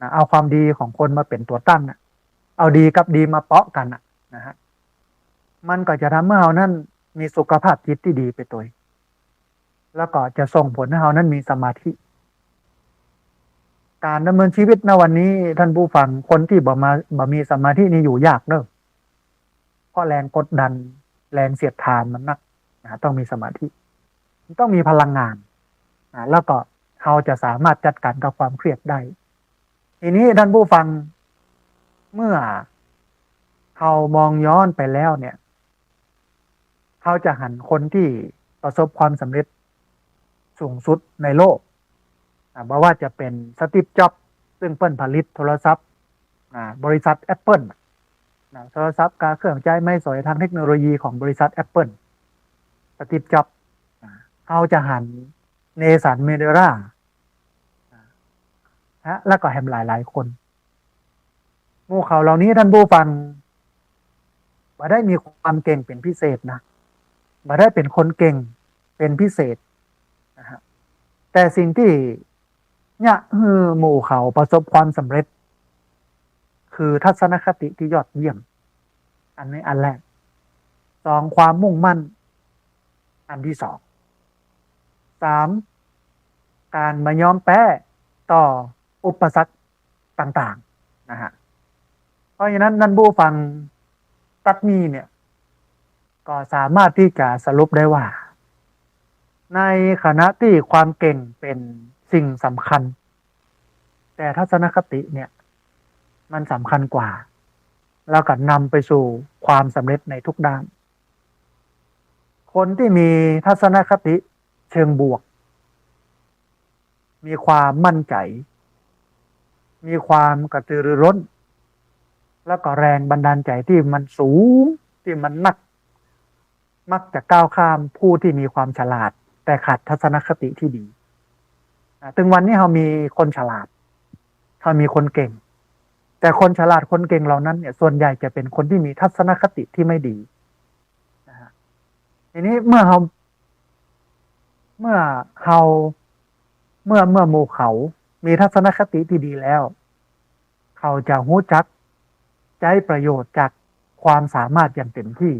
นะเอาความดีของคนมาเป็นตัวตั้งนะเอาดีกับดีมาเปาะกันนะฮะมันก็จะทำให้เรานั้นมีสุขภาพจิตที่ดีไปตัวแล้วก็จะส่งผลให้เรานั้นมีสมาธิ การดำเนินชีวิตในวันนี้ท่านผู้ฟังคนที่บ่มีสมาธินี่อยู่ยากเนอะเพราะแรงกดดันแรงเสียดทานมันนักต้องมีสมาธิต้องมีพลังงานแล้วก็เขาจะสามารถจัดการกับความเครียดได้ทีนี้ท่านผู้ฟังเมื่อเขามองย้อนไปแล้วเนี่ยเขาจะหันคนที่ประสบความสำเร็จสูงสุดในโลกบอกว่าจะเป็นสตีฟ จ็อบส์ซึ่งเปิ้ลผลิตโทรศัพท์บริษัท Apple โทรศัพท์การเครื่องใช้ไม้สอยทางเทคโนโลยีของบริษัท Apple สตีฟ จ็อบส์เขาจะหันเนสัน เมเดราแล้วก็แฮมหลายคนหมู่เขาเหล่านี้ท่านผู้ฟังบ่ได้มีความเก่งเป็นพิเศษนะบ่ได้เป็นคนเก่งเป็นพิเศษนะฮะแต่สิ่งที่เนี่ยหมู่เขาประสบความสำเร็จคือทัศนคติที่ยอดเยี่ยมอันนี้อันแรกสองความมุ่งมั่นอันที่สองสามการมายอมแพ้ต่ออุปสรรคต่างๆนะฮะเพราะฉะนั้นนั่นผู้ฟังตัดมีเนี่ยก็สามารถที่จะสรุปได้ว่าในขณะที่ความเก่งเป็นสิ่งสำคัญแต่ทัศนคติเนี่ยมันสำคัญกว่าแล้วก็นำไปสู่ความสำเร็จในทุกด้านคนที่มีทัศนคติเชิงบวกมีความมั่นใจมีความกระตือรือร้นแล้วก็แรงบันดาลใจที่มันสูงที่มันมักจะก้าวข้ามผู้ที่มีความฉลาดแต่ขาดทัศนคติที่ดีถึงวันนี้เรามีคนฉลาดเรามีคนเก่งแต่คนฉลาดคนเก่งเหล่านั้นเนี่ยส่วนใหญ่จะเป็นคนที่มีทัศนคติที่ไม่ดีนะฮะ ทีนี้เมื่อเฮาเมื่อเฮาเมื่อหมู่เขามีทัศนคติที่ดีแล้วเขาจะรู้จักใช้ประโยชน์จากความสามารถอย่างเต็มที่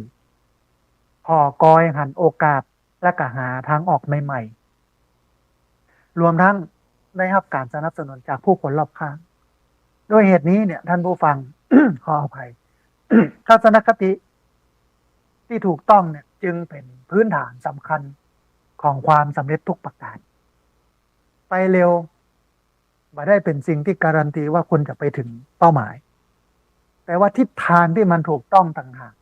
พอกอยหันโอกาสและก็หาทางออกใหม่ๆรวมทั้งได้รับการสนับสนุนจากผู้คนรอบข้างด้วยเหตุนี้เนี่ยท่านผู้ฟัง ขออภัย ทัศนคติที่ถูกต้องเนี่ยจึงเป็นพื้นฐานสำคัญของความสำเร็จทุกประการไปเร็วไม่ได้เป็นสิ่งที่การันตีว่าคุณจะไปถึงเป้าหมายแต่ว่าทิศทางที่มันถูกต้องต่างหาก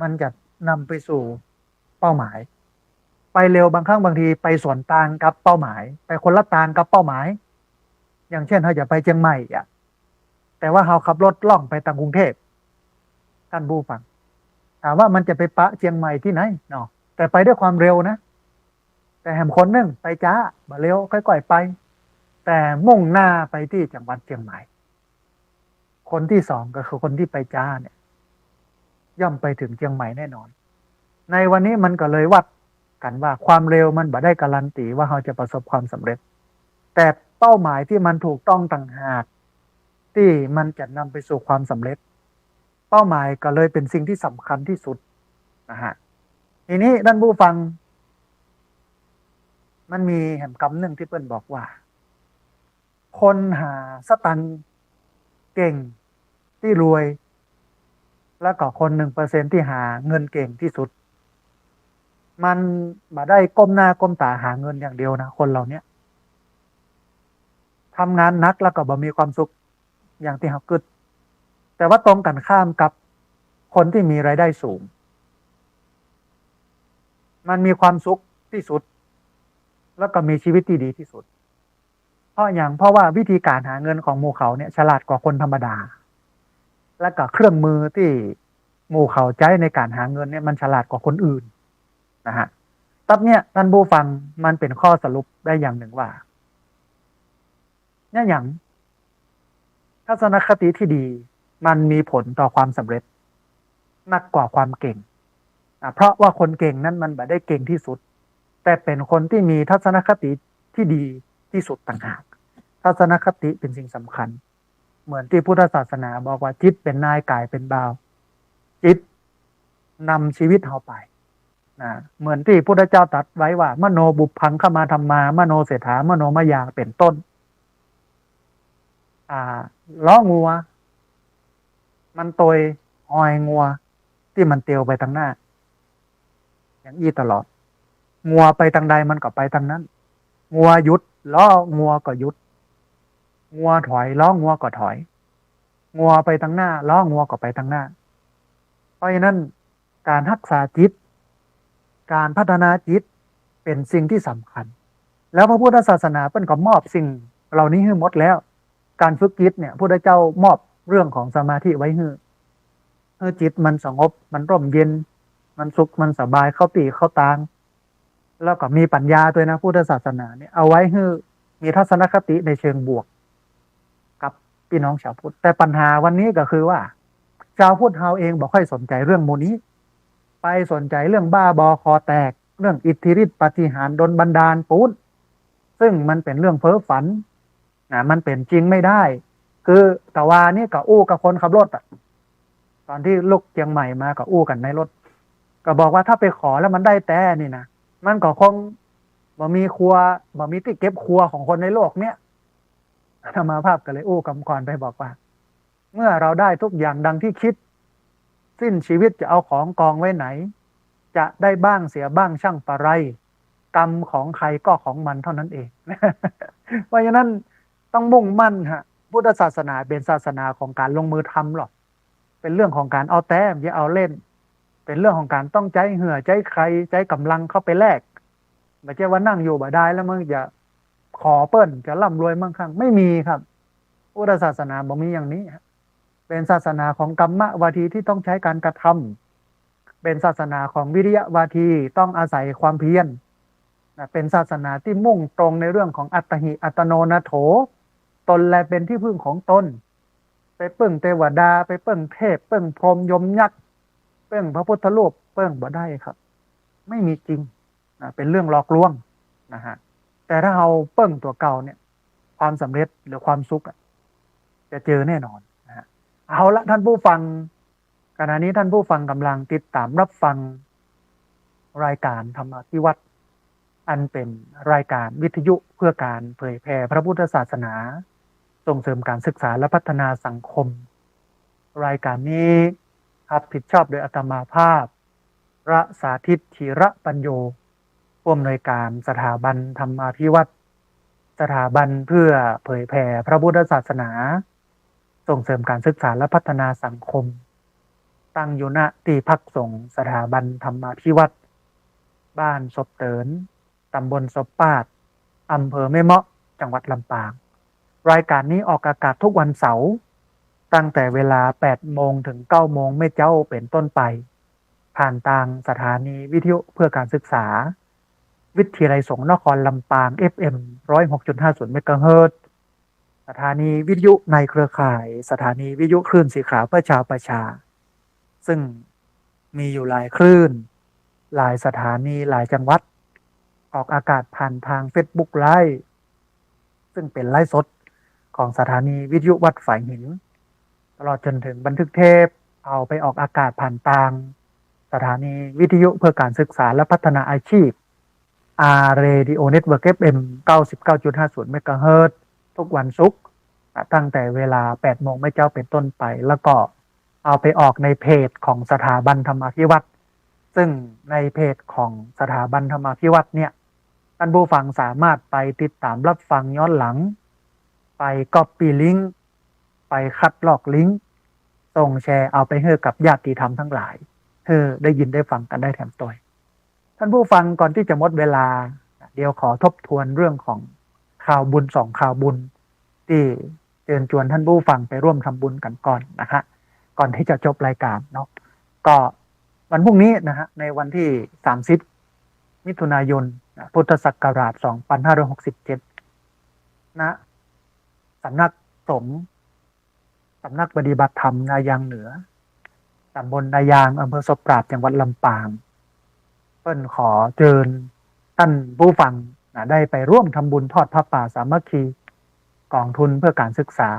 มันจะนำไปสู่เป้าหมายไปเร็วบางครั้งบางทีไปสวนทางกับเป้าหมายไปคนละทางกับเป้าหมายอย่างเช่นเราจะไปเชียงใหม่อ่ะแต่ว่าเราขับรถล่องไปทางกรุงเทพท่านผู้ฟังถามว่ามันจะไปปะเชียงใหม่ที่ไหนเนาะแต่ไปด้วยความเร็วนะแต่แหมคนหนึ่งไปจ้าบ่เร็วค่อยๆไปแต่มุ่งหน้าไปที่จังหวัดเชียงใหม่คนที่สองก็คือคนที่ไปจ้าเนี่ยย่อมไปถึงเชียงใหม่แน่นอนในวันนี้มันก็เลยวัดกันว่าความเร็วมันบ่ได้การันตีว่าเราจะประสบความสำเร็จแต่เป้าหมายที่มันถูกต้องต่างหากที่มันจะนำไปสู่ความสำเร็จเป้าหมายก็เลยเป็นสิ่งที่สำคัญที่สุดนะฮะทีนี้ท่านผู้ฟังมันมีแห่งคำหนึ่งที่เปิ้นบอกว่าคนหาสตังค์เก่งที่รวยแล้วก็คน1%ที่หาเงินเก่งที่สุดมันบ่ได้ก้มหน้าก้มตาหาเงินอย่างเดียวนะคนเราเนี้ยทำงานหนักแล้วก็บ่มีความสุขอย่างที่เขาคิดแต่ว่าตรงกันข้ามกับคนที่มีรายได้สูงมันมีความสุขที่สุดแล้วก็มีชีวิตที่ดีที่สุดเพราะว่าวิธีการหาเงินของหมู่เขาเนี่ยฉลาดกว่าคนธรรมดาและก็เครื่องมือที่หมู่เขาใช้ในการหาเงินเนี่ยมันฉลาดกว่าคนอื่นนะฮะตับเนี่ยท่านผู้ฟังมันเป็นข้อสรุปได้อย่างหนึ่งว่าเนี่ยอย่างทัศนคติที่ดีมันมีผลต่อความสำเร็จมากกว่าความเก่งเพราะว่าคนเก่งนั้นมันไม่ได้เก่งที่สุดแต่เป็นคนที่มีทัศนคติที่ดีที่สุดต่างหากทัศนคติเป็นสิ่งสำคัญเหมือนที่พุทธศาสนาบอกว่าจิตเป็นนายกายเป็นบ่าวจิตนำชีวิตเราไปนะเหมือนที่พุทธเจ้าตรัสไว้ว่ามโนบุพพังขมาธรรมามโนเศรษฐามโนมยาเป็นต้นล้องัวมันตยหอยงัวที่มันเตียวไปทางหน้าอย่างอี้ตลอดงัวไปทางใดมันก็ไปทางนั้นงัวหยุดล้องัวก็หยุดงัวถอยล้องัวก็ถอยงัวไปทางหน้าล้องัวก็ไปทางหน้าเพราะฉะนั้นการรักษาจิตการพัฒนาจิตเป็นสิ่งที่สำคัญแล้วพระพุทธศาสนาเพิ่นก็มอบสิ่งเหล่านี้ให้หมดแล้วการฝึกจิตเนี่ยพระพุทธเจ้ามอบเรื่องของสมาธิไว้ให้จิตมันสงบมันร่มเย็นมันสุขมันสบายเข้าปีเข้าตางแล้วก็มีปัญญาด้วยนะพุทธศาสนาเนี่ยเอาไว้ให้มีทัศนคติในเชิงบวกกับพี่น้องชาวพุทธแต่ปัญหาวันนี้ก็คือว่าชาวพุทธเราเองบอกค่อยสนใจเรื่องโมนี้ไปสนใจเรื่องบ้าบอคอแตกเรื่องอิทธิฤทธิปาฏิหาริย์ดลบันดาลปูนซึ่งมันเป็นเรื่องเพ้อฝันมันเป็นจริงไม่ได้คือตะวานี่ก็อู้กับคนขับรถตอนที่ลูกเชียงใหม่มาก็อู้กันในรถก็บอกว่าถ้าไปขอแล้วมันได้แต่นี่นะมันก็คงบ่มีครัวบ่มีที่เก็บครัวของคนในโลกเนี้ยธรรมาภาพก็เลยอู้กำกรไปบอกว่าเมื่อเราได้ทุกอย่างดังที่คิดสิ้นชีวิตจะเอาของกองไว้ไหนจะได้บ้างเสียบ้างช่างปะไรกรรมของใครก็ของมันเท่านั้นเองเพราะฉะนั้นต้องมุ่งมั่นฮะพุทธศาสนาเป็นศาสนาของการลงมือทำหรอกเป็นเรื่องของการเอาแต้มอย่าเอาเล่นเป็นเรื่องของการต้องใจเหื่อใจใครใจกำลังเข้าไปแลกไม่ใช่ว่านั่งอยู่บ่ได้แล้วมึงจะขอเปิ้นจะร่ำรวยมั่งคั่งไม่มีครับพุทธศาสนาบ่มีอย่างนี้เป็นศาสนาของกรรมวาทีที่ต้องใช้การกระทำเป็นศาสนาของวิริยะวาทีต้องอาศัยความเพียรเป็นศาสนาที่มุ่งตรงในเรื่องของอัตหิอัตโนนาโถตนแลเป็นที่พึ่งของตนไปเปิ้งเทวดาไปเปิ้งเทพเปิ้งพรหมยมยักษ์เปิ้งพระพุทธรูปเปิ้งบ่ได้ครับ ไม่มีจริงนะเป็นเรื่องหลอกลวงนะฮะแต่ถ้าเราเปิ้งตัวเก่าเนี่ยความสำเร็จหรือความสุขจะเจอแน่นอนนะฮะเอาละท่านผู้ฟังขณะนี้ท่านผู้ฟังกำลังติดตามรับฟังรายการธรรมที่วัดอันเป็นรายการวิทยุเพื่อการเผยแผ่พระพุทธศาสนาส่งเสริมการศึกษาและพัฒนาสังคมรายการนี้รับผิดชอบโดยอาตมาภาพพระสาธิตธีระปัญโยผู้อำนวยการสถาบันธรรมาภิวัตรสถาบันเพื่อเผยแผ่พระพุทธศาสนาส่งเสริมการศึกษาและพัฒนาสังคมตั้งอยู่ณที่พักสงฆ์สถาบันธรรมาภิวัตรบ้านศพเตินตำบลศพปาดอำเภอแม่เมาะจังหวัดลำปางรายการนี้ออกอากาศทุกวันเสาร์ตั้งแต่เวลา 8 โมงถึง 9 โมงไม่เจ้าเป็นต้นไปผ่านทางสถานีวิทยุเพื่อการศึกษาวิทยาลัยสงฆ์นครลำปาง FM 106.50 เมกะเฮิรตซ์สถานีวิทยุในเครือข่ายสถานีวิทยุคลื่นสีขาวเพื่อชาวประชาซึ่งมีอยู่หลายคลื่นหลายสถานีหลายจังหวัดออกอากาศผ่านทาง Facebook Live ซึ่งเป็นไลฟ์สดของสถานีวิทยุวัดฝายหินตลอดจนถึงบันทึกเทปเอาไปออกอากาศผ่านทางสถานีวิทยุเพื่อการศึกษาและพัฒนาอาชีพ Radio Network FM 99.50 เมกะเฮิรตซ์ทุกวันศุกร์ตั้งแต่เวลา 8 โมงไม่เจ้าเป็นต้นไปแล้วก็เอาไปออกในเพจของสถาบันธรรมาภิวัตรซึ่งในเพจของสถาบันธรรมาภิวัตรเนี่ยท่านผู้ฟังสามารถไปติดตามรับฟังย้อนหลังไปก๊อปปี้ลิงก์ไปคัดลอกลิงก์ส่งแชร์เอาไปให้กับญาติธรรมทั้งหลายได้ยินได้ฟังกันได้แถมตัวท่านผู้ฟังก่อนที่จะหมดเวลาเดี๋ยวขอทบทวนเรื่องของข่าวบุญ2ข่าวบุญที่เชิญชวนท่านผู้ฟังไปร่วมทำบุญกันก่อนนะฮะก่อนที่จะจบรายการเนาะก็วันพรุ่งนี้นะฮะในวันที่30มิถุนายนพุทธศักราช2567นะสำนักสงฆ์สำนักปฏิบัติธรรมนายางเหนือตำบลนายางอำเภอศพปราบจังหวัดลำปางเปิ้นขอเชิญท่านผู้ฟังได้ไปร่วมทำบุญทอดผ้าป่าสามัคคีกองทุนเพื่อการศึกษา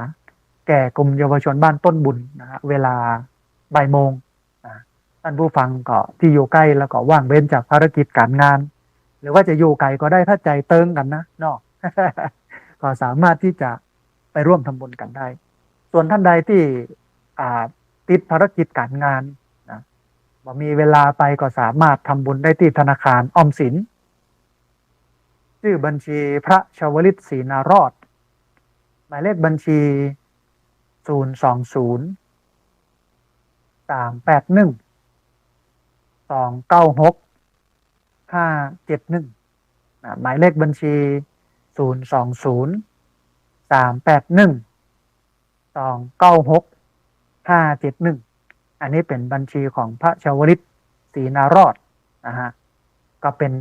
แก่กลุ่มเยาวชนบ้านต้นบุญนะฮะเวลาบ่ายโมงท่านผู้ฟังก็ที่อยู่ใกล้แล้วก็ว่างเว้นจากภารกิจการงานหรือว่าจะอยู่ไกลก็ได้ถ้าใจเติงกันนะเนาะ ก็สามารถที่จะไปร่วมทำบุญกันได้ส่วนท่านใดที่ติดภารกิจการงานนะบ่มีเวลาไปก็สามารถทำบุญได้ที่ธนาคารออมสินชื่อบัญชีพระชวลิตศรีนารอดหมายเลขบัญชี020 381 296 571หมายเลขบัญชี020 381 296 571อันนี้เป็นบัญชีของพระชวลิตศรีนารอดนะฮะก็เป็น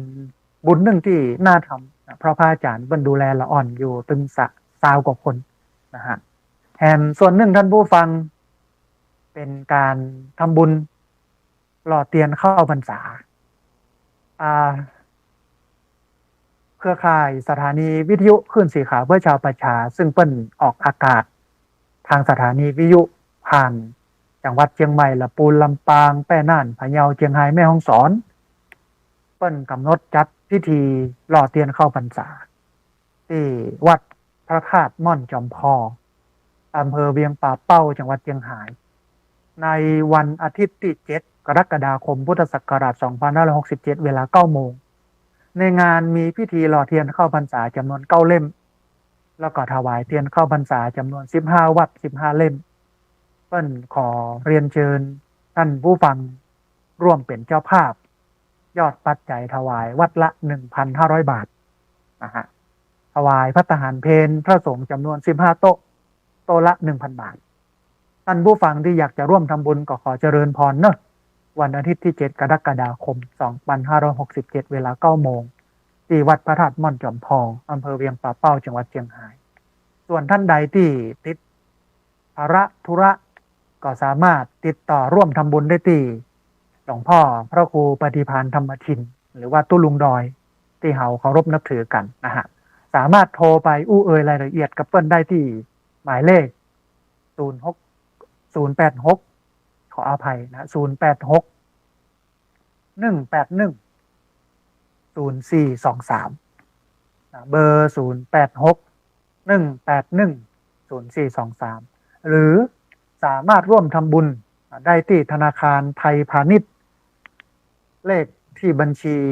บุญหนึ่งที่น่าทำเพราะพระอาจารย์บรรดูแลละอ่อนอยู่ตึง20 กว่าคนนะฮะแถมส่วนหนึ่งท่านผู้ฟังเป็นการทำบุญหล่อเตียนเข้าพรรษาเครือข่ายสถานีวิทยุคลื่นสีขาวเพื่อชาวประชาซึ่งเปิ้นออกอากาศทางสถานีวิทยุผ่านจังหวัดเชียงใหม่ลำพูนลำปางแป้น่านพะเยาเชียงรายแม่ฮ่องสอนเปิ้นกำหนดจัดพิธีหล่อเตียนเข้าพรรษาที่วัดพระธาตุม่อนจอมพออำเภอเวียงป่าเป้าจังหวัดเชียงรายในวันอาทิตย์ที่7 กรกฎาคมพุทธศักราช2567เวลา 9 โมงในงานมีพิธีหล่อเทียนเข้าพรรษาจำนวน9 เล่มแล้วก็ถวายเทียนเข้าพรรษาจำนวน15 วัด15 เล่มเปิ้นขอเรียนเชิญท่านผู้ฟังร่วมเป็นเจ้าภาพยอดปัจจัยถวายวัดละ 1,500 บาทนะฮะถวายภัตตาหารเพลพระสงฆ์จำนวน15 โต๊ะโต๊ะละ 1,000 บาทท่านผู้ฟังที่อยากจะร่วมทำบุญก็ขอเจริญพรเนอะวันอาทิตย์ที่7 กรกฎาคม2567เวลา 9 โมงที่วัดพระธาตุม่อนจอมทองอำเภอเวียงป่าเป้าจังหวัดเชียงรายส่วนท่านใดที่ติดภาระธุระก็สามารถติดต่อร่วมทำบุญได้ที่ด ลวงพ่อพระครูปฏิภาณธรรมทินหรือว่าตุ้ลุงดอยที่เฮาเคารพนับถือกันนะฮะสามารถโทรไปอู้เอ่ยรายละเอียดกับเปิ้ลได้ที่หมายเลข08086ขออภัยนะ086 181 0423เบอร์086181 0423หรือสามารถร่วมทำบุญได้ที่ธนาคารไทยพาณิชย์เลขที่บัญชี545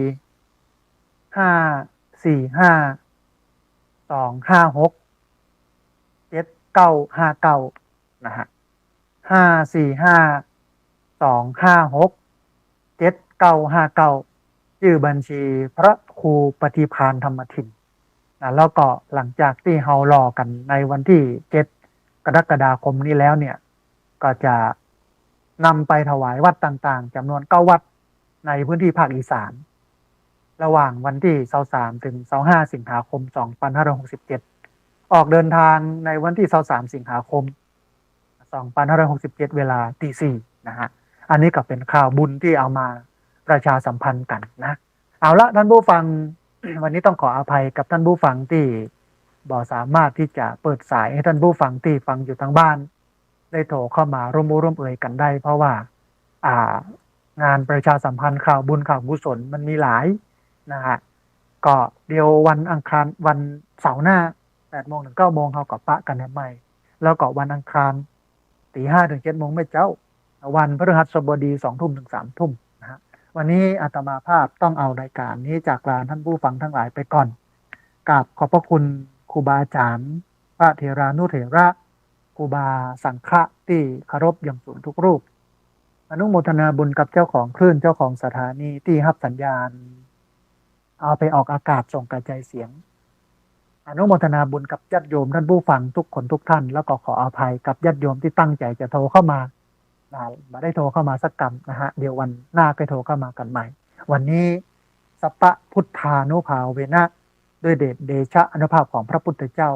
256 7959นะฮะ545 256 7959ชื่อบัญชีพระครูปฏิภาณธรรมทินนะแล้วก็หลังจากที่เฮารอกันในวันที่7กรกฎาคมนี้แล้วเนี่ยก็จะนำไปถวายวัดต่างๆจำนวน9วัดในพื้นที่ภาคอีสานระหว่างวันที่23ถึง25สิงหาคม2567ออกเดินทางในวันที่23สิงหาคม2567เวลาตี 4นะฮะอันนี้ก็เป็นข่าวบุญที่เอามาประชาสัมพันธ์กันนะเอาละท่านผู้ฟัง วันนี้ต้องขออภัยกับท่านผู้ฟังที่บ่สามารถที่จะเปิดสายให้ท่านผู้ฟังที่ฟังอยู่ทางบ้านได้โทรเข้ามาร่วมมือร่วมเอ่ยกันได้เพราะว่าอ่างานประชาสัมพันธ์ข่าวบุญข่าวกุศลมันมีหลายนะฮะก็เดียววันอังคารวันเสาร์หน้า8โมงถึง9โมงเขาก็ปะกันใหม่แล้วก็วันอังคารตี5ถึง7โมงไม่เจ้าวันพฤหัสบดี2ทุ่มถึง3ทุ่มนะฮะวันนี้อาตมาภาพต้องเอารายการนี้จากลาท่านผู้ฟังทั้งหลายไปก่อนกราบขอบพระคุณครูบาอาจารย์พระเถรานุเถระครูบาสังฆะที่เคารพอย่างสูงทุกรูปอนุโมทนาบุญกับเจ้าของคลื่นเจ้าของสถานีที่รับสัญญาณเอาไปออกอากาศส่งกระจายเสียงอนุโมทนาบุญกับญาติโยมท่านผู้ฟังทุกคนทุกท่านแล้วก็ขออภัยกับญาติโยมที่ตั้งใจจะโทรเข้ามามาได้โทรเข้ามาสักกรรมนะฮะเดี๋ยววันหน้าก็โทรเข้ามากันใหม่วันนี้สัพพะพุทธานุภาเวนะด้วยเดชเดชะอนุภาพของพระพุทธเจ้า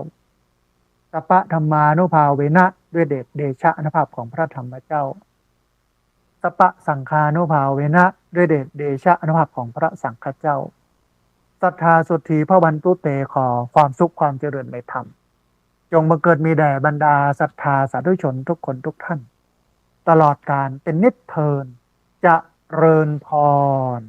สัพพะธรรมานุภาเวนะด้วยเดชเดชะอนุภาพของพระธรรมเจ้าสัพพะสังฆานุภาเวนะด้วยเดชเดชะอนุภาพของพระสังฆเจ้าศรัทธาสุทธีพระวันตุเตขอความสุขความเจริญในธรรมจงบังเกิดมีแด่บรรดาศรัทธาสาธุชนทุกคนทุกท่านตลอดการเป็นนิจเทินจะเริญพร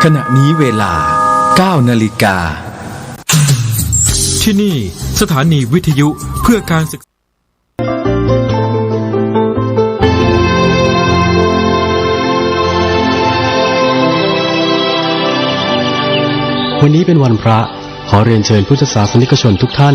ขณะนี้เวลา 9 นาฬิกาที่นี่สถานีวิทยุเพื่อการศึกษาวันนี้เป็นวันพระขอเรียนเชิญพุทธศาสนิกชนทุกท่าน